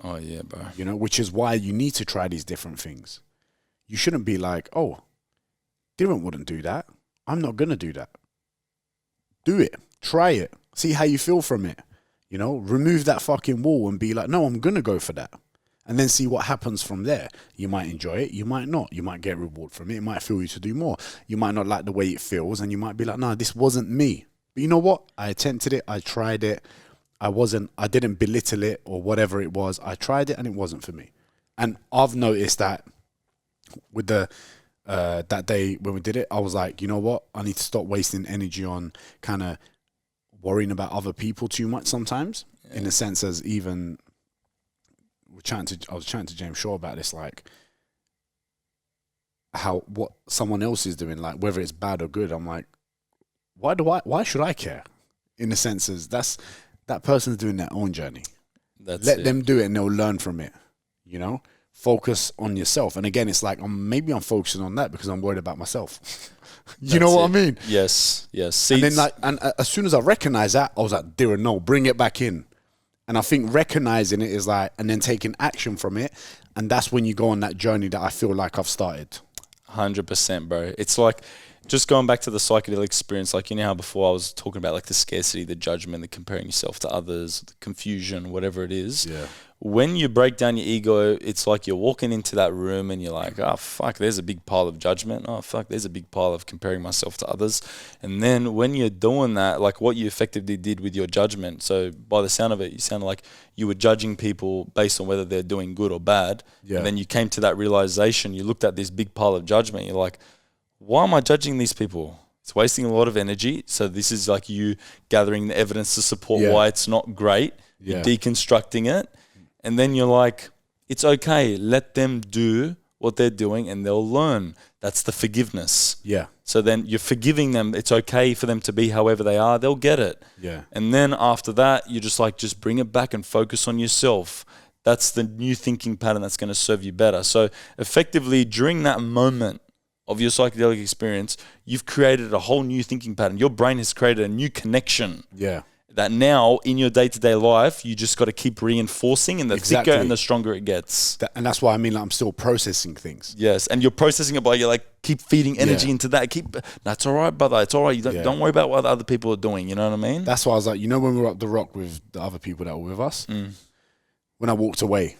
Oh, yeah, bro. You know, which is why you need to try these different things. You shouldn't be like, oh, Darren wouldn't do that. I'm not going to do that. Do it. Try it. See how you feel from it. You know, remove that fucking wall and be like, no, I'm going to go for that. And then see what happens from there. You might enjoy it. You might not. You might get reward from it. It might feel you to do more. You might not like the way it feels. And you might be like, no, this wasn't me. But you know what? I attempted it. I tried it. I didn't belittle it or whatever it was. I tried it and it wasn't for me. And I've noticed that with that day when we did it, I was like, you know what? I need to stop wasting energy on kind of worrying about other people too much sometimes. Yeah. In a sense, as even I was chatting to James Shaw about this, like what someone else is doing, like whether it's bad or good. I'm like, why should I care? In a sense, as that person's doing their own journey. Let them do it and they'll learn from it. You know, focus on yourself. And again, it's like maybe I'm focusing on that because I'm worried about myself. You know what I mean? Yes. And then as soon as I recognize that, I was like, Darren, no, bring it back in. And I think recognizing it is like, and then taking action from it. And that's when you go on that journey that I feel like I've started. 100%, bro. It's like just going back to the psychedelic experience, like, you know how before I was talking about like the scarcity, the judgment, the comparing yourself to others, the confusion, whatever it is. Yeah. When you break down your ego, it's like you're walking into that room and you're like, oh, fuck, there's a big pile of judgment. Oh, fuck, there's a big pile of comparing myself to others. And then when you're doing that, like what you effectively did with your judgment, so by the sound of it, you sounded like you were judging people based on whether they're doing good or bad. Yeah. And then you came to that realization, you looked at this big pile of judgment, you're like, why am I judging these people? It's wasting a lot of energy. So this is like you gathering the evidence to support why it's not great. You're deconstructing it. And then you're like, it's okay. Let them do what they're doing and they'll learn. That's the forgiveness. Yeah. So then you're forgiving them. It's okay for them to be however they are. They'll get it. Yeah. And then after that, you're just like, just bring it back and focus on yourself. That's the new thinking pattern that's going to serve you better. So effectively, during that moment of your psychedelic experience, you've created a whole new thinking pattern. Your brain has created a new connection. Yeah. That now in your day-to-day life, you just got to keep reinforcing, and the thicker and the stronger it gets. And that's why I mean, like, I'm still processing things. Yes, and you're processing it by, you're like, keep feeding energy into that. That's all right, brother. It's all right. You don't worry about what other people are doing. You know what I mean? That's why I was like, you know, when we were up the rock with the other people that were with us, when I walked away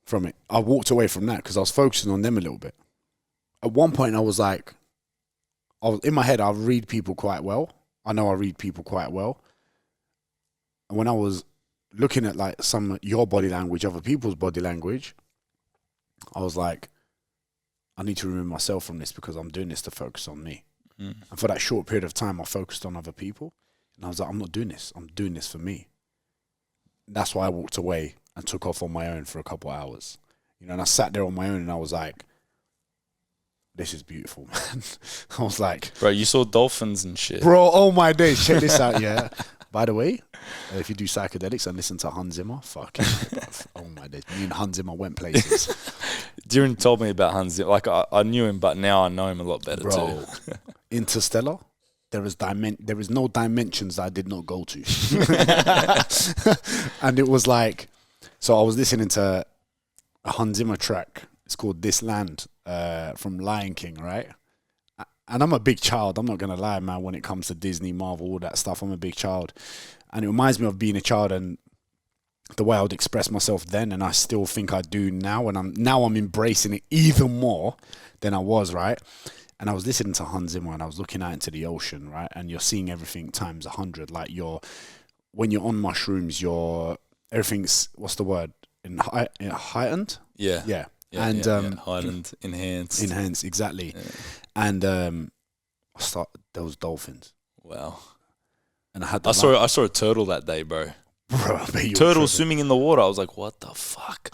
from it, I walked away from that because I was focusing on them a little bit. At one point, I was like, in my head, I read people quite well. I know I read people quite well. And when I was looking at like your body language, other people's body language, I was like, I need to remove myself from this because I'm doing this to focus on me. And for that short period of time, I focused on other people. And I was like, I'm not doing this. I'm doing this for me. That's why I walked away and took off on my own for a couple of hours. You know, and I sat there on my own and I was like, this is beautiful, man. I was like, bro, you saw dolphins and shit. Bro, oh my days. Check this out, yeah. By the way, if you do psychedelics and listen to Hans Zimmer, fuck it. Oh my days. Me and Hans Zimmer went places. Duran told me about Hans Zimmer. Like, I knew him, but now I know him a lot better too. Interstellar, there is no dimensions that I did not go to. And it was like, so I was listening to a Hans Zimmer track. It's called This Land from Lion King, right? And I'm a big child. I'm not going to lie, man, when it comes to Disney, Marvel, all that stuff. I'm a big child. And it reminds me of being a child and the way I would express myself then, and I still think I do now. And I'm embracing it even more than I was, right? And I was listening to Hans Zimmer and I was looking out into the ocean, right? And you're seeing everything times 100. Like when you're on mushrooms, everything's, what's the word? Heightened? Yeah. Yeah. Heightened, enhanced. Enhanced, exactly. Yeah. And there was dolphins. Wow. And I saw a turtle that day, bro. Bro, turtle swimming in the water. I was like, what the fuck?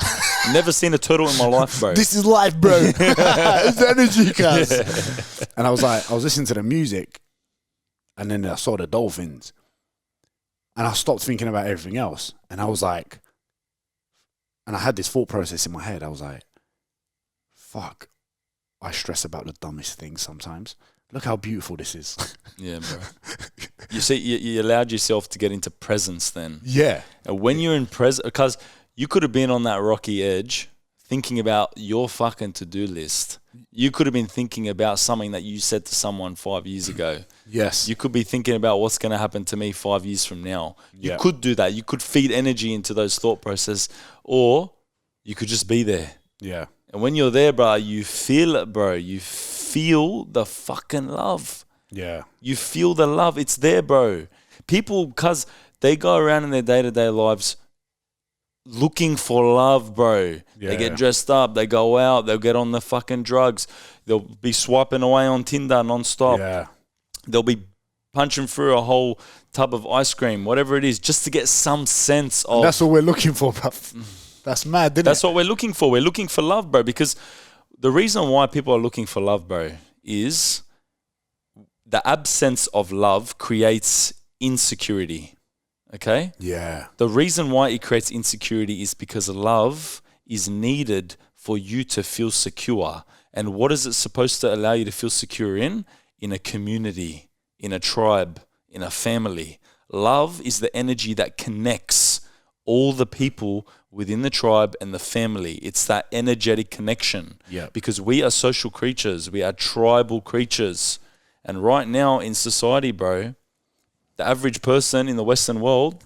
Never seen a turtle in my life, bro. This is life, bro. It's energy, cuz. And I was listening to the music, and then I saw the dolphins, and I stopped thinking about everything else. And I was like, and I had this thought process in my head. I was like, fuck, I stress about the dumbest things sometimes. Look how beautiful this is. Yeah, bro. You see, you allowed yourself to get into presence then. Yeah. And when you're in presence, because you could have been on that rocky edge thinking about your fucking to-do list. You could have been thinking about something that you said to someone 5 years ago. Yes. You could be thinking about what's going to happen to me 5 years from now. You could do that. You could feed energy into those thought processes, or you could just be there. Yeah. And when you're there, bro, you feel it, bro. You feel the fucking love. Yeah. You feel the love. It's there, bro. People, because they go around in their day-to-day lives looking for love, bro. Yeah. They get dressed up. They go out. They'll get on the fucking drugs. They'll be swiping away on Tinder non-stop. Yeah. They'll be punching through a whole tub of ice cream, whatever it is, just to get some sense of... And that's what we're looking for, bro. That's mad, isn't it? That's what we're looking for. We're looking for love, bro, because the reason why people are looking for love, bro, is the absence of love creates insecurity, okay? Yeah. The reason why it creates insecurity is because love is needed for you to feel secure. And what is it supposed to allow you to feel secure in? In a community, in a tribe, in a family. Love is the energy that connects all the people within the tribe and the family. It's that energetic connection. Yeah. Because we are social creatures. We are tribal creatures. And right now in society, bro, the average person in the Western world,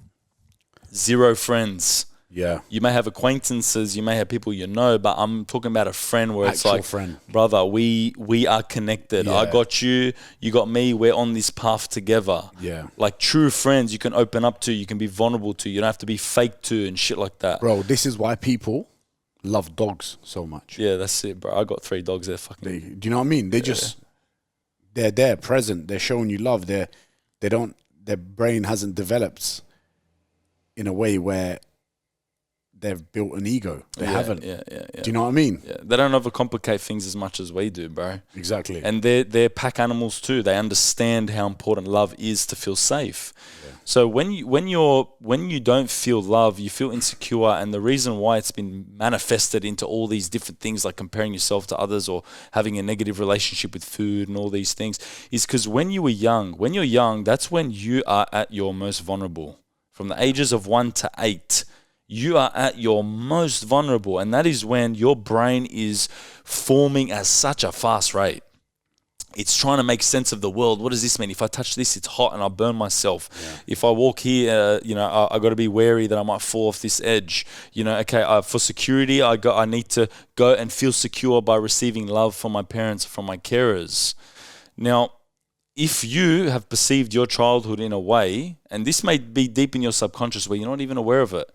0 friends. Yeah. You may have acquaintances, you may have people you know, but I'm talking about a friend where it's Actual like, friend. brother, we are connected. Yeah. I got you got me, we're on this path together. Yeah. Like true friends you can open up to, you can be vulnerable to, you don't have to be fake to and shit like that. Bro, this is why people love dogs so much. Yeah, that's it, bro. I got 3 dogs. They're fucking... Do you know what I mean? They just, they're there, present. They're showing you love. Their brain hasn't developed in a way where they've built an ego. They haven't. Yeah. Do you know what I mean? Yeah. They don't overcomplicate things as much as we do, bro. Exactly. And they're pack animals too. They understand how important love is to feel safe. Yeah. So when you don't feel love, you feel insecure, and the reason why it's been manifested into all these different things like comparing yourself to others or having a negative relationship with food and all these things is because when you're young, that's when you are at your most vulnerable. From the ages of 1 to 8, you are at your most vulnerable, and that is when your brain is forming at such a fast rate. It's trying to make sense of the world. What does this mean? If I touch this, it's hot and I'll burn myself. Yeah. If I walk here, I got to be wary that I might fall off this edge. For security, I need to go and feel secure by receiving love from my parents, from my carers. Now, if you have perceived your childhood in a way, and this may be deep in your subconscious where you're not even aware of it,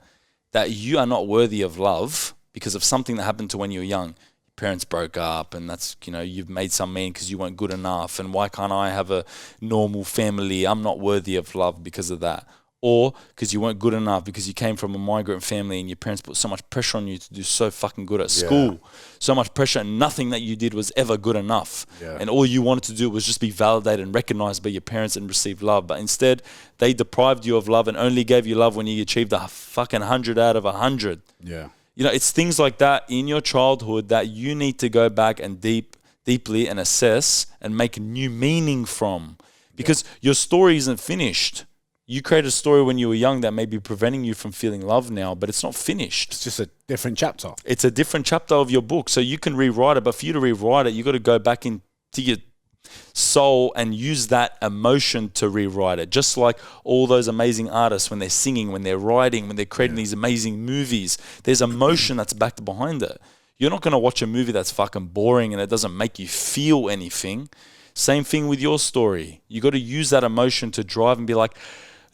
that you are not worthy of love because of something that happened to when you were young. Your parents broke up and that's, you've made some mean because you weren't good enough. And why can't I have a normal family? I'm not worthy of love because of that. Or because you weren't good enough because you came from a migrant family and your parents put so much pressure on you to do so fucking good at school. So much pressure and nothing that you did was ever good enough. Yeah. And all you wanted to do was just be validated and recognized by your parents and receive love. But instead, they deprived you of love and only gave you love when you achieved a fucking 100 out of 100. Yeah. It's things like that in your childhood that you need to go back and deeply and assess and make new meaning from. Because your story isn't finished. You created a story when you were young that may be preventing you from feeling love now, but it's not finished. It's just a different chapter. It's a different chapter of your book. So you can rewrite it, but for you to rewrite it, you got to go back into your soul and use that emotion to rewrite it. Just like all those amazing artists when they're singing, when they're writing, when they're creating these amazing movies, there's emotion that's backed behind it. You're not going to watch a movie that's fucking boring and it doesn't make you feel anything. Same thing with your story. You got to use that emotion to drive and be like,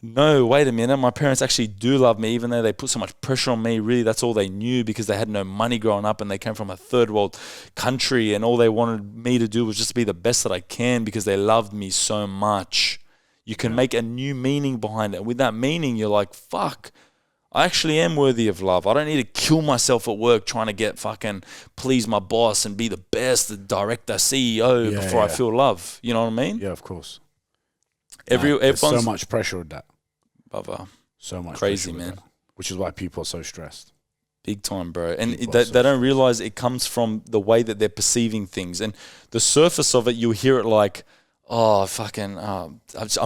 no, wait a minute, my parents actually do love me even though they put so much pressure on me. Really, that's all they knew because they had no money growing up and they came from a third world country and all they wanted me to do was just be the best that I can because they loved me so much. You can make a new meaning behind it. And with that meaning, you're like, fuck, I actually am worthy of love. I don't need to kill myself at work trying to get fucking please my boss and be the best, the director, CEO before I feel love. You know what I mean? Yeah, of course. There's so much pressure with that. Brother. So much crazy, pressure man. That, which is why people are so stressed. Big time, bro. And they don't realize it comes from the way that they're perceiving things. And the surface of it, you hear it like, oh, fucking, I'm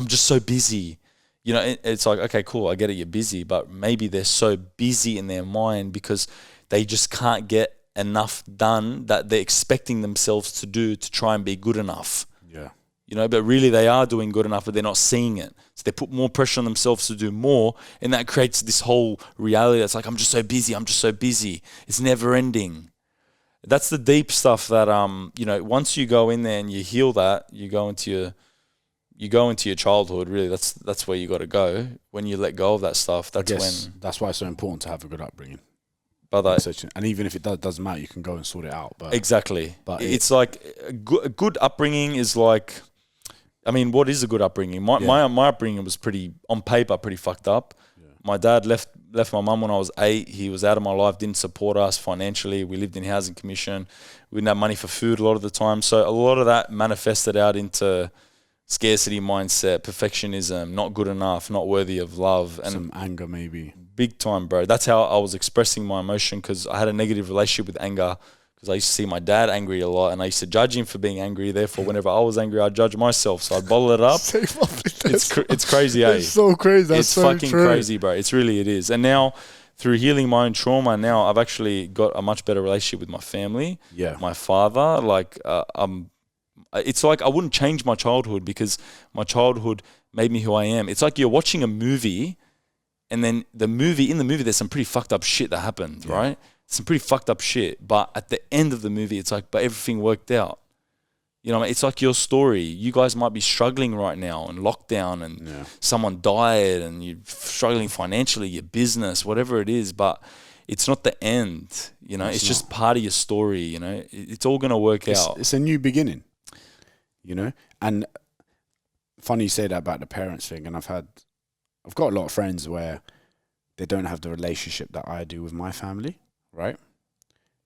just so busy. It's like, okay, cool, I get it, you're busy. But maybe they're so busy in their mind because they just can't get enough done that they're expecting themselves to do to try and be good enough. Yeah. But really they are doing good enough, but they're not seeing it. So they put more pressure on themselves to do more, and that creates this whole reality that's like, I'm just so busy. It's never ending. That's the deep stuff that, once you go in there and you heal that, you go into your childhood, really, that's where you got to go. When you let go of that stuff, that's why it's so important to have a good upbringing. And even if it doesn't matter, you can go and sort it out. But exactly. But it's like a good upbringing is like, I mean, what is a good upbringing? My upbringing was pretty fucked up. Yeah. My dad left my mum when I was 8. He was out of my life, didn't support us financially. We lived in housing commission. We didn't have money for food a lot of the time. So a lot of that manifested out into scarcity mindset, perfectionism, not good enough, not worthy of love. And some anger maybe. Big time, bro. That's how I was expressing my emotion because I had a negative relationship with anger because I used to see my dad angry a lot and I used to judge him for being angry. Therefore, whenever I was angry, I'd judge myself. So I'd bottle it up. It's crazy, eh? It's so crazy. That's it's so fucking true. crazy, bro. It is. And now, through healing my own trauma, now I've actually got a much better relationship with my family. Yeah. My father, It's like I wouldn't change my childhood because my childhood made me who I am. It's like you're watching a movie, and then in the movie, there's some pretty fucked up shit that happened, right? Some pretty fucked up shit. But at the end of the movie, it's like, but everything worked out. You know, it's like your story. You guys might be struggling right now in lockdown, and someone died, and you're struggling financially, your business, whatever it is. But it's not the end. You know, it's just part of your story. You know, it's all gonna work out. It's a new beginning. You know, and funny you say that about the parents thing. And I've got a lot of friends where they don't have the relationship that I do with my family, right?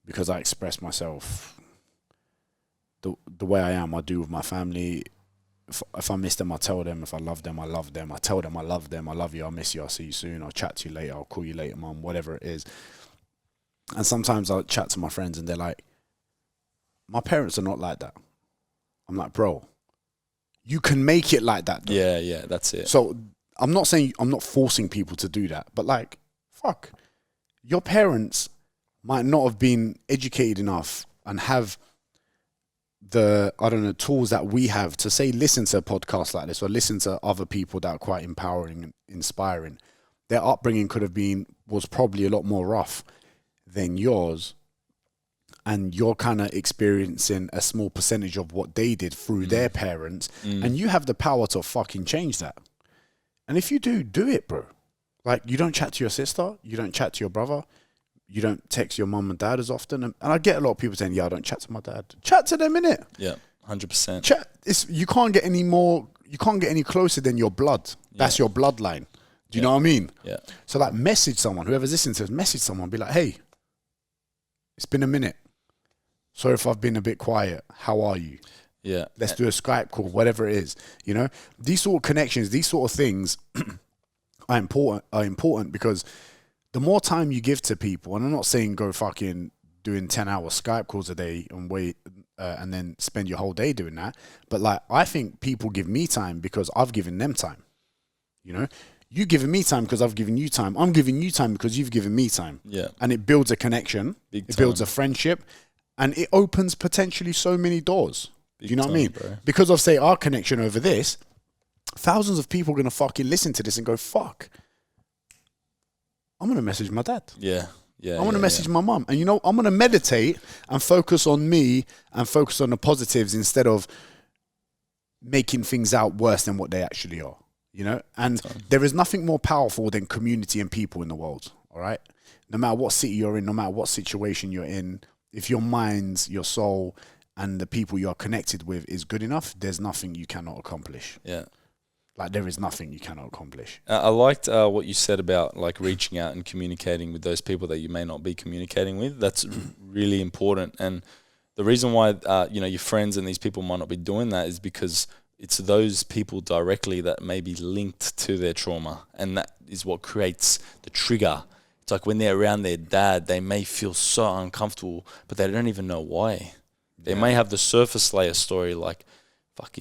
Because I express myself the way I am, I do with my family. If I miss them, I tell them. If I love them, I love them. I tell them I love them. I love you. I'll miss you. I'll see you soon. I'll chat to you later. I'll call you later, mum, whatever it is. And sometimes I'll chat to my friends and they're like, my parents are not like that. I'm like, bro, you can make it like that, though. Yeah, that's it. So I'm not forcing people to do that, but like, fuck, your parents might not have been educated enough and have the, I don't know, tools that we have to say, listen to a podcast like this or listen to other people that are quite empowering and inspiring. Their upbringing was probably a lot more rough than yours. And you're kind of experiencing a small percentage of what they did through their parents. And you have the power to fucking change that. And if you do it, bro. Like, you don't chat to your sister. You don't chat to your brother. You don't text your mum and dad as often. And I get a lot of people saying, yeah, I don't chat to my dad. Chat to them, innit? Yeah, 100%. Chat. You can't get any closer than your blood. That's your bloodline. Do you know what I mean? Yeah. So, like, message someone. Whoever's listening to us, message someone. Be like, hey, it's been a minute. Sorry if I've been a bit quiet. How are you? Yeah. Let's do a Skype call, whatever it is. You know, these sort of connections, these sort of things are important because the more time you give to people, and I'm not saying go fucking doing 10-hour Skype calls a day and wait and then spend your whole day doing that. But like, I think people give me time because I've given them time. You know, you giving me time because I've given you time. I'm giving you time because you've given me time. Yeah. And it builds a connection. It builds a friendship. And it opens potentially so many doors. Do you know what I mean? Bro. Because of, say, our connection over this, thousands of people are going to fucking listen to this and go, fuck, I'm going to message my dad. Yeah. I'm going to message my mum. And, you know, I'm going to meditate and focus on me and focus on the positives instead of making things out worse than what they actually are. You know? And there is nothing more powerful than community and people in the world. All right? No matter what city you're in, no matter what situation you're in, if your mind, your soul, and the people you're connected with is good enough, there's nothing you cannot accomplish. Yeah. Like, there is nothing you cannot accomplish. I liked what you said about, like, reaching out and communicating with those people that you may not be communicating with. That's really important. And the reason why, your friends and these people might not be doing that is because it's those people directly that may be linked to their trauma. And that is what creates the trigger. It's like when they're around their dad, they may feel so uncomfortable, but they don't even know why. They may have the surface layer story like, fuck,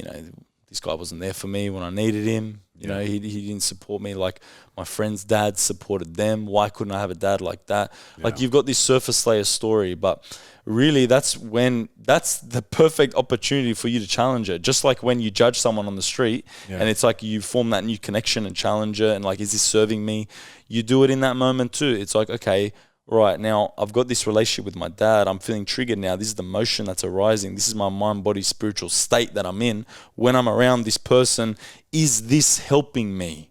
this guy wasn't there for me when I needed him. You know, he didn't support me like my friend's dad supported them. Why couldn't I have a dad like that? Yeah. Like, you've got this surface layer story, but really that's the perfect opportunity for you to challenge it. Just like when you judge someone on the street and it's like you form that new connection and challenge it and like, is this serving me? You do it in that moment too. It's like, okay, right, now I've got this relationship with my dad. I'm feeling triggered now. This is the emotion that's arising. This is my mind, body, spiritual state that I'm in. When I'm around this person, is this helping me?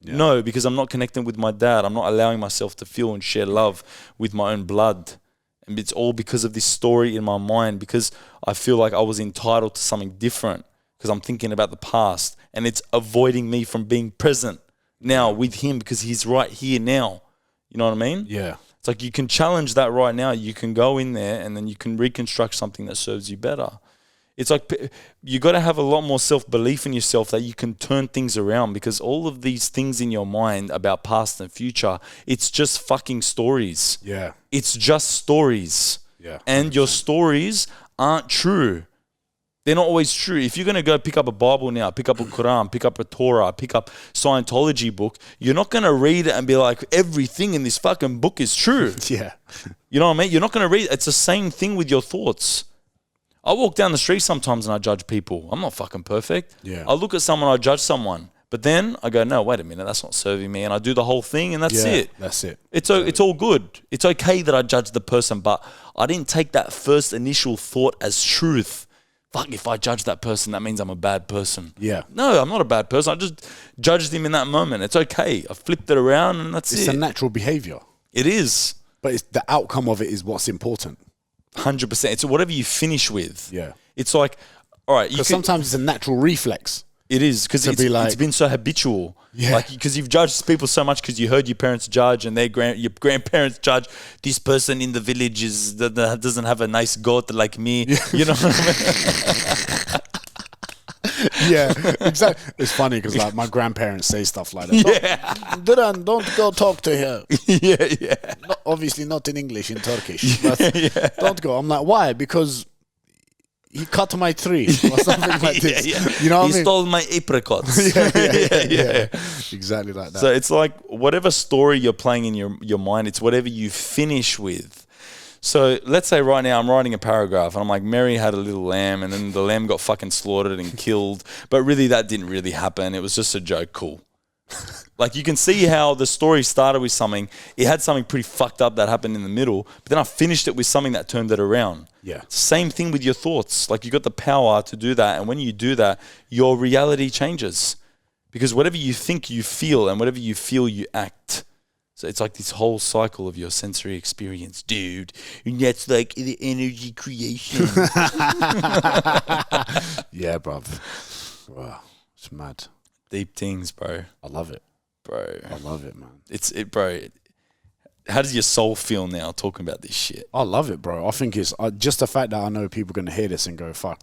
Yeah. No, because I'm not connecting with my dad. I'm not allowing myself to feel and share love with my own blood. And it's all because of this story in my mind, because I feel like I was entitled to something different because I'm thinking about the past and it's avoiding me from being present now with him because he's right here now. You know what I mean? Yeah. It's like you can challenge that right now. You can go in there and then you can reconstruct something that serves you better. It's like you got to have a lot more self-belief in yourself that you can turn things around, because all of these things in your mind about past and future, it's just fucking stories. Yeah. It's just stories. Yeah. 100%. And your stories aren't true. They're not always true. If you're going to go pick up a Bible now, pick up a Quran, pick up a Torah, pick up Scientology book, you're not going to read it and be like, everything in this fucking book is true. Yeah. You know what I mean? You're not going to read it. It's the same thing with your thoughts. I walk down the street sometimes and I judge people. I'm not fucking perfect. Yeah. I look at someone, I judge someone. But then I go, no, wait a minute, that's not serving me. And I do the whole thing and that's it. That's it. It's all good. It's okay that I judge the person, but I didn't take that first initial thought as truth. Fuck, if I judge that person, that means I'm a bad person. Yeah. No, I'm not a bad person. I just judged him in that moment. It's okay. I flipped it around and that's It's it. a natural behavior. It is. But it's the outcome of it is what's important. 100%. It's whatever you finish with. Yeah. It's like, all right. Because sometimes it's a natural reflex. It is, because it's been so habitual. Yeah. Like, because you've judged people so much because you heard your parents judge and your grandparents judge, this person in the village that doesn't have a nice goat like me. Yeah. You know what I mean? Yeah, exactly. It's funny because like my grandparents say stuff like that. Duran, don't go talk to her. Yeah. Obviously not in English, in Turkish. But don't go. I'm like, why? Because he cut my tree or something like this. Yeah. You know what I mean? He stole my apricots. Yeah. Exactly like that. So it's like whatever story you're playing in your mind, it's whatever you finish with. So let's say right now I'm writing a paragraph and I'm like, Mary had a little lamb and then the lamb got fucking slaughtered and killed. But really that didn't really happen. It was just a joke. Cool. Like you can see how the story started with something. It had something pretty fucked up that happened in the middle, but then I finished it with something that turned it around. Yeah. Same thing with your thoughts. Like you got the power to do that. And when you do that, your reality changes. Because whatever you think, you feel, and whatever you feel, you act. So it's like this whole cycle of your sensory experience, dude. And that's like the energy creation. Yeah, bruv. Wow. It's mad. Deep things, bro. I love it. Bro. I love it, man. Bro. How does your soul feel now talking about this shit? I love it, bro. I think it's just the fact that I know people are going to hear this and go, fuck,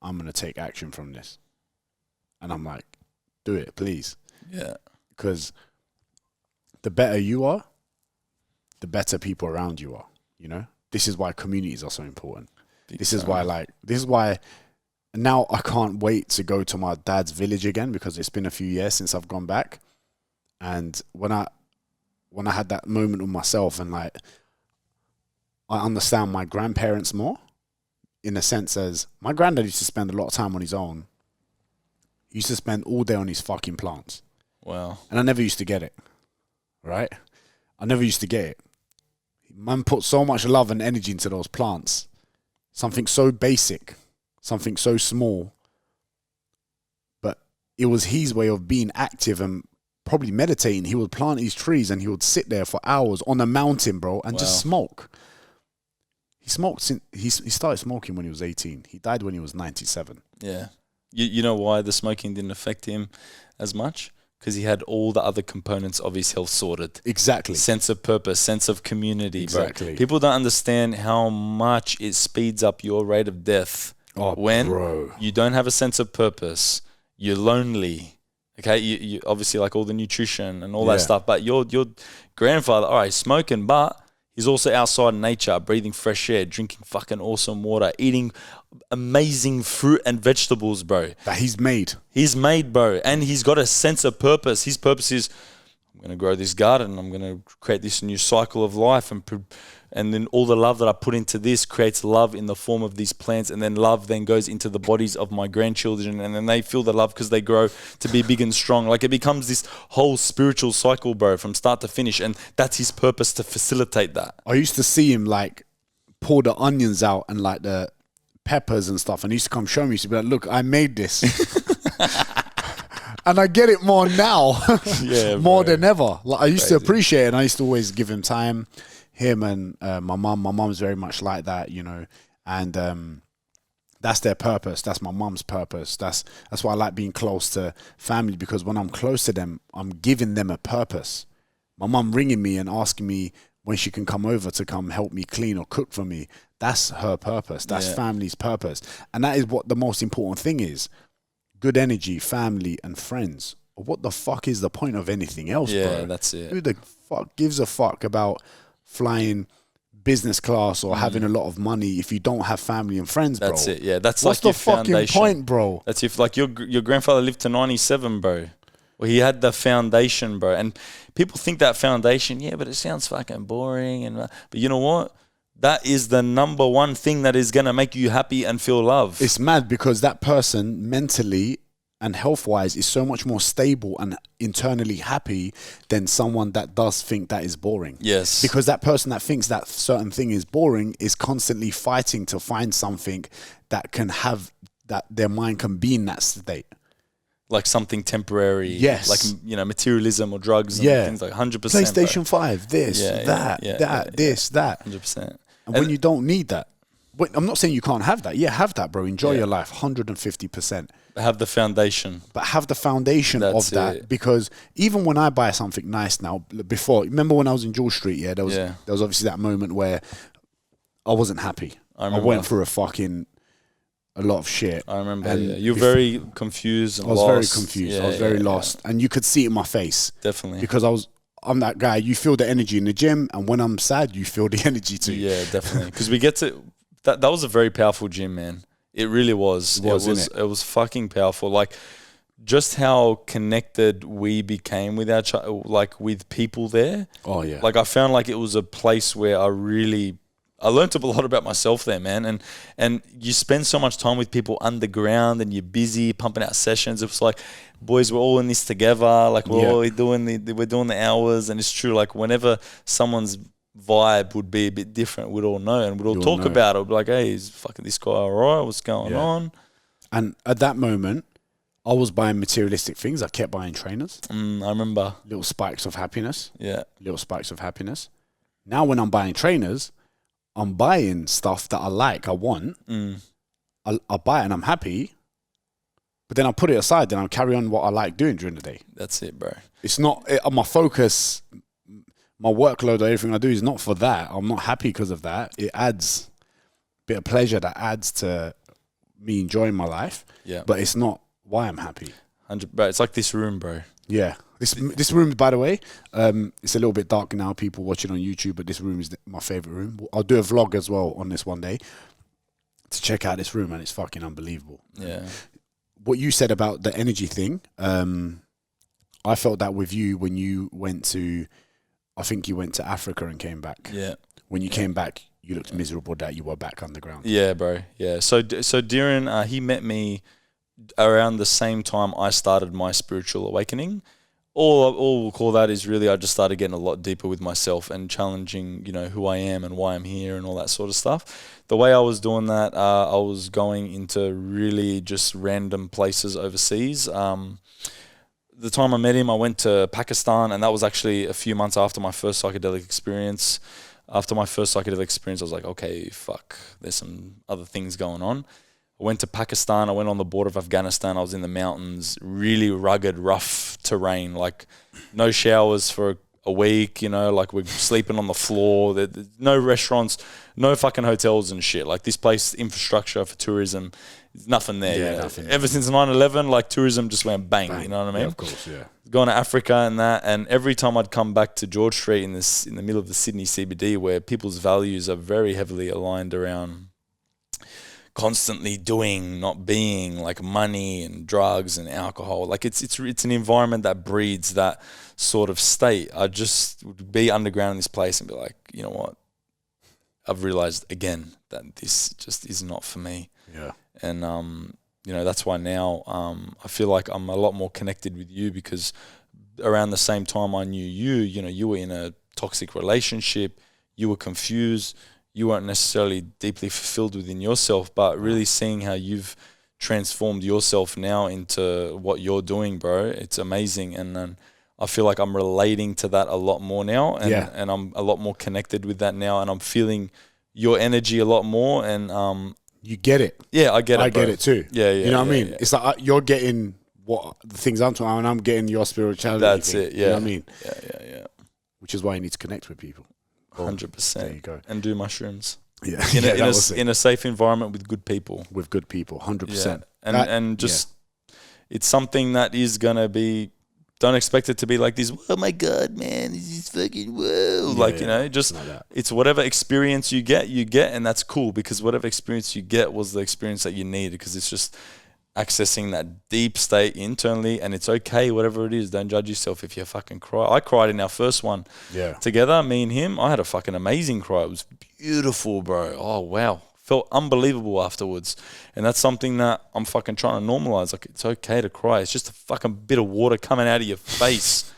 I'm going to take action from this. And I'm like, do it, please. Yeah. Because the better you are, the better people around you are, you know? This is why communities are so important. This is why now I can't wait to go to my dad's village again because it's been a few years since I've gone back. And when I had that moment with myself and like I understand my grandparents more in a sense as my granddad used to spend a lot of time on his own. He used to spend all day on his fucking plants. Wow. And I never used to get it. Right? I never used to get it. Man put so much love and energy into those plants. Something so basic. Something so small. But it was his way of being active and probably meditating. He would plant these trees and he would sit there for hours on a mountain, bro, and just smoke. He smoked he started smoking when he was 18. He died when he was 97. Yeah. You know why the smoking didn't affect him as much? Because he had all the other components of his health sorted. Exactly. Sense of purpose, sense of community. Exactly. Bro. People don't understand how much it speeds up your rate of death when you don't have a sense of purpose. You're lonely. Okay, you obviously like all the nutrition and all that stuff. But your grandfather, all right, smoking, but he's also outside in nature, breathing fresh air, drinking fucking awesome water, eating amazing fruit and vegetables, bro. That he's made. He's made, bro. And he's got a sense of purpose. His purpose is, I'm going to grow this garden. I'm going to create this new cycle of life. And then all the love that I put into this creates love in the form of these plants. And then love then goes into the bodies of my grandchildren. And then they feel the love because they grow to be big and strong. Like it becomes this whole spiritual cycle, bro, from start to finish. And that's his purpose, to facilitate that. I used to see him like pull the onions out and like the peppers and stuff. And he used to come show me. He used to be like, look, I made this. And I get it more now. More than ever. Like I used to appreciate it. And I used to always give him time. Him and my mum. My mum's very much like that, you know. And that's their purpose. That's my mum's purpose. That's why I like being close to family, because when I'm close to them, I'm giving them a purpose. My mum ringing me and asking me when she can come over to come help me clean or cook for me. That's her purpose. That's family's purpose. And that is what the most important thing is. Good energy, family, and friends. What the fuck is the point of anything else, bro? Yeah, that's it. Who the fuck gives a fuck about flying business class or having a lot of money if you don't have family and friends, bro? That's it, yeah. That's what's like the your fucking foundation. point, bro? That's if like your grandfather lived to 97, bro. Well, he had the foundation, bro. And people think that foundation, but it sounds fucking boring. But you know what? that is the number one thing that is going to make you happy and feel love. It's mad because that person mentally and health-wise is so much more stable and internally happy than someone that does think that is boring. Yes. Because that person that thinks that certain thing is boring is constantly fighting to find something that can have, that their mind can be in that state. Like something temporary. Yes. Like, you know, materialism or drugs and things like 100%. PlayStation 5, this, that, that. 100%. And when you don't need that, I'm not saying you can't have that. Yeah, have that, bro. Enjoy your life, 150%. Have the foundation. But have the foundation of that, because even when I buy something nice now, before, remember when I was in George Street, there was obviously that moment where I wasn't happy. I went through a lot of shit. I remember, You're very confused and lost. I was very confused. I was very lost. And you could see it in my face. Definitely. Because I'm that guy. You feel the energy in the gym, and when I'm sad, you feel the energy too. Yeah, definitely. Because we get to... That was a very powerful gym, man. It really was. It was fucking powerful. Like, just how connected we became with with people there. Oh yeah. Like, I found like it was a place where I learned a lot about myself there, man. And you spend so much time with people underground, and you're busy pumping out sessions. It was like, boys, we're all in this together. Like, we're doing the hours, and it's true. Like, whenever someone's vibe would be a bit different, we'd all know, and we'd all talk about it. We'd be like, hey, is fucking this guy all right? What's going on? And at that moment, I was buying materialistic things. I kept buying trainers. I remember. Little spikes of happiness. Yeah. Little spikes of happiness. Now when I'm buying trainers, I'm buying stuff that I like, I want. I buy it and I'm happy. But then I put it aside, then I'll carry on what I like doing during the day. That's it, bro. It's not, my focus... My workload or everything I do is not for that. I'm not happy because of that. It adds a bit of pleasure that adds to me enjoying my life. Yeah. But it's not why I'm happy. 100, bro. It's like this room, bro. Yeah. This room, by the way, it's a little bit dark now, people watching on YouTube, but this room is my favorite room. I'll do a vlog as well on this one day to check out this room, and it's fucking unbelievable. Yeah. What you said about the energy thing, I felt that with you when you went to... I think you went to Africa and came back. Yeah. When you came back, you looked miserable that you were back underground. Yeah, bro. Yeah. So Darren, he met me around the same time I started my spiritual awakening. All we'll call that is really I just started getting a lot deeper with myself and challenging, you know, who I am and why I'm here and all that sort of stuff. The way I was doing that, I was going into really just random places overseas. The time I met him, I went to Pakistan, and that was actually a few months after my first psychedelic experience. After my first psychedelic experience, I was like, okay, fuck, there's some other things going on. I went to Pakistan. I went on the border of Afghanistan. I was in the mountains, really rugged, rough terrain, like no showers for a week, you know, like we're sleeping on the floor. There's no restaurants, no fucking hotels and shit. Like this place, infrastructure for tourism, there's nothing there. Yeah, you know? nothing. Ever since 9/11, like tourism just went bang, you know what I mean? Yeah, of course, yeah. Going to Africa and that, and every time I'd come back to George Street in the middle of the Sydney CBD, where people's values are very heavily aligned around constantly doing, not being, like money and drugs and alcohol. Like it's an environment that breeds that sort of state. I just would be underground in this place and be like, you know what? I've realized again that this just is not for me. Yeah. And you know, that's why now I feel like I'm a lot more connected with you, because around the same time I knew you know, you were in a toxic relationship, you were confused, you weren't necessarily deeply fulfilled within yourself, but really seeing how you've transformed yourself now into what you're doing, bro. It's amazing. And I feel like I'm relating to that a lot more now, and I'm a lot more connected with that now, and I'm feeling your energy a lot more. And you get it. Yeah, I get it. I get it too. Yeah, you know what I mean? Yeah. It's like you're getting what the things I'm talking about, and I'm getting your spirituality. That's thing. it. Yeah. You know what I mean? Yeah. Which is why you need to connect with people. 100%. There you go. And do mushrooms. Yeah. In a safe environment with good people. With good people, 100%. Yeah. And just it's something that is gonna be. Don't expect it to be like this. Oh my God, man, this is fucking whoa! You know, just like it's whatever experience you get, and that's cool, because whatever experience you get was the experience that you needed, because it's just accessing that deep state internally, and it's okay, whatever it is. Don't judge yourself if you fucking cry. I cried in our first one together, me and him. I had a fucking amazing cry. It was beautiful, bro. Oh, wow. Felt unbelievable afterwards. And that's something that I'm fucking trying to normalize. Like, it's okay to cry. It's just a fucking bit of water coming out of your face.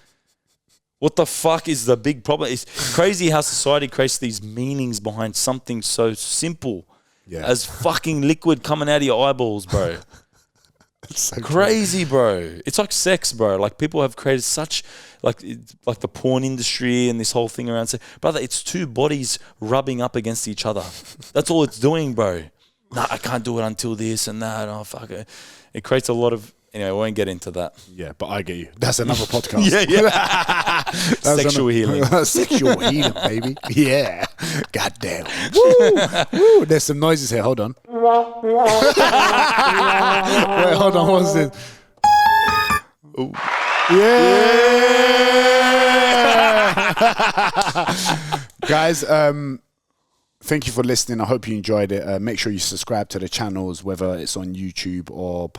What the fuck is the big problem? It's crazy how society creates these meanings behind something so simple as fucking liquid coming out of your eyeballs, bro. So crazy, bro. It's like sex, bro. Like, people have created such, like the porn industry and this whole thing around sex. Brother, it's two bodies rubbing up against each other. That's all it's doing, bro. Nah, I can't do it until this and that. Oh, fuck it. It creates a lot of... Anyway, I won't get into that. Yeah, but I get you. That's another podcast. Sexual healing. Sexual healing, baby. Yeah. Goddamn. Woo! Woo! There's some noises here. Hold on. Wait, hold on. What's this? Ooh. Yeah! Guys, thank you for listening. I hope you enjoyed it. Make sure you subscribe to the channels, whether it's on YouTube or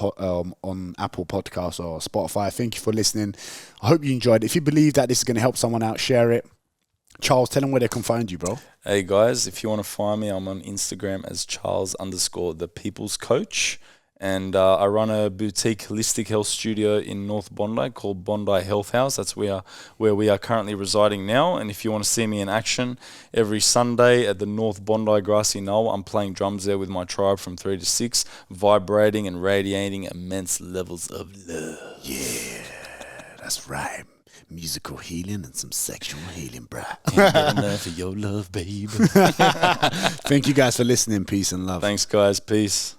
on Apple Podcasts or Spotify. Thank you for listening. I hope you enjoyed it. If you believe that this is going to help someone out, share it. Charles, tell them where they can find you, bro. Hey, guys, if you want to find me, I'm on Instagram as Charles_the People's Coach. And I run a boutique holistic health studio in North Bondi called Bondi Health House. That's where we are currently residing now. And if you want to see me in action, every Sunday at the North Bondi Grassy Knoll, I'm playing drums there with my tribe from 3 to 6, vibrating and radiating immense levels of love. Yeah, that's right. Musical healing and some sexual healing, bruh. Ain't got enough of your love, babe. Thank you guys for listening. Peace and love. Thanks, guys. Peace.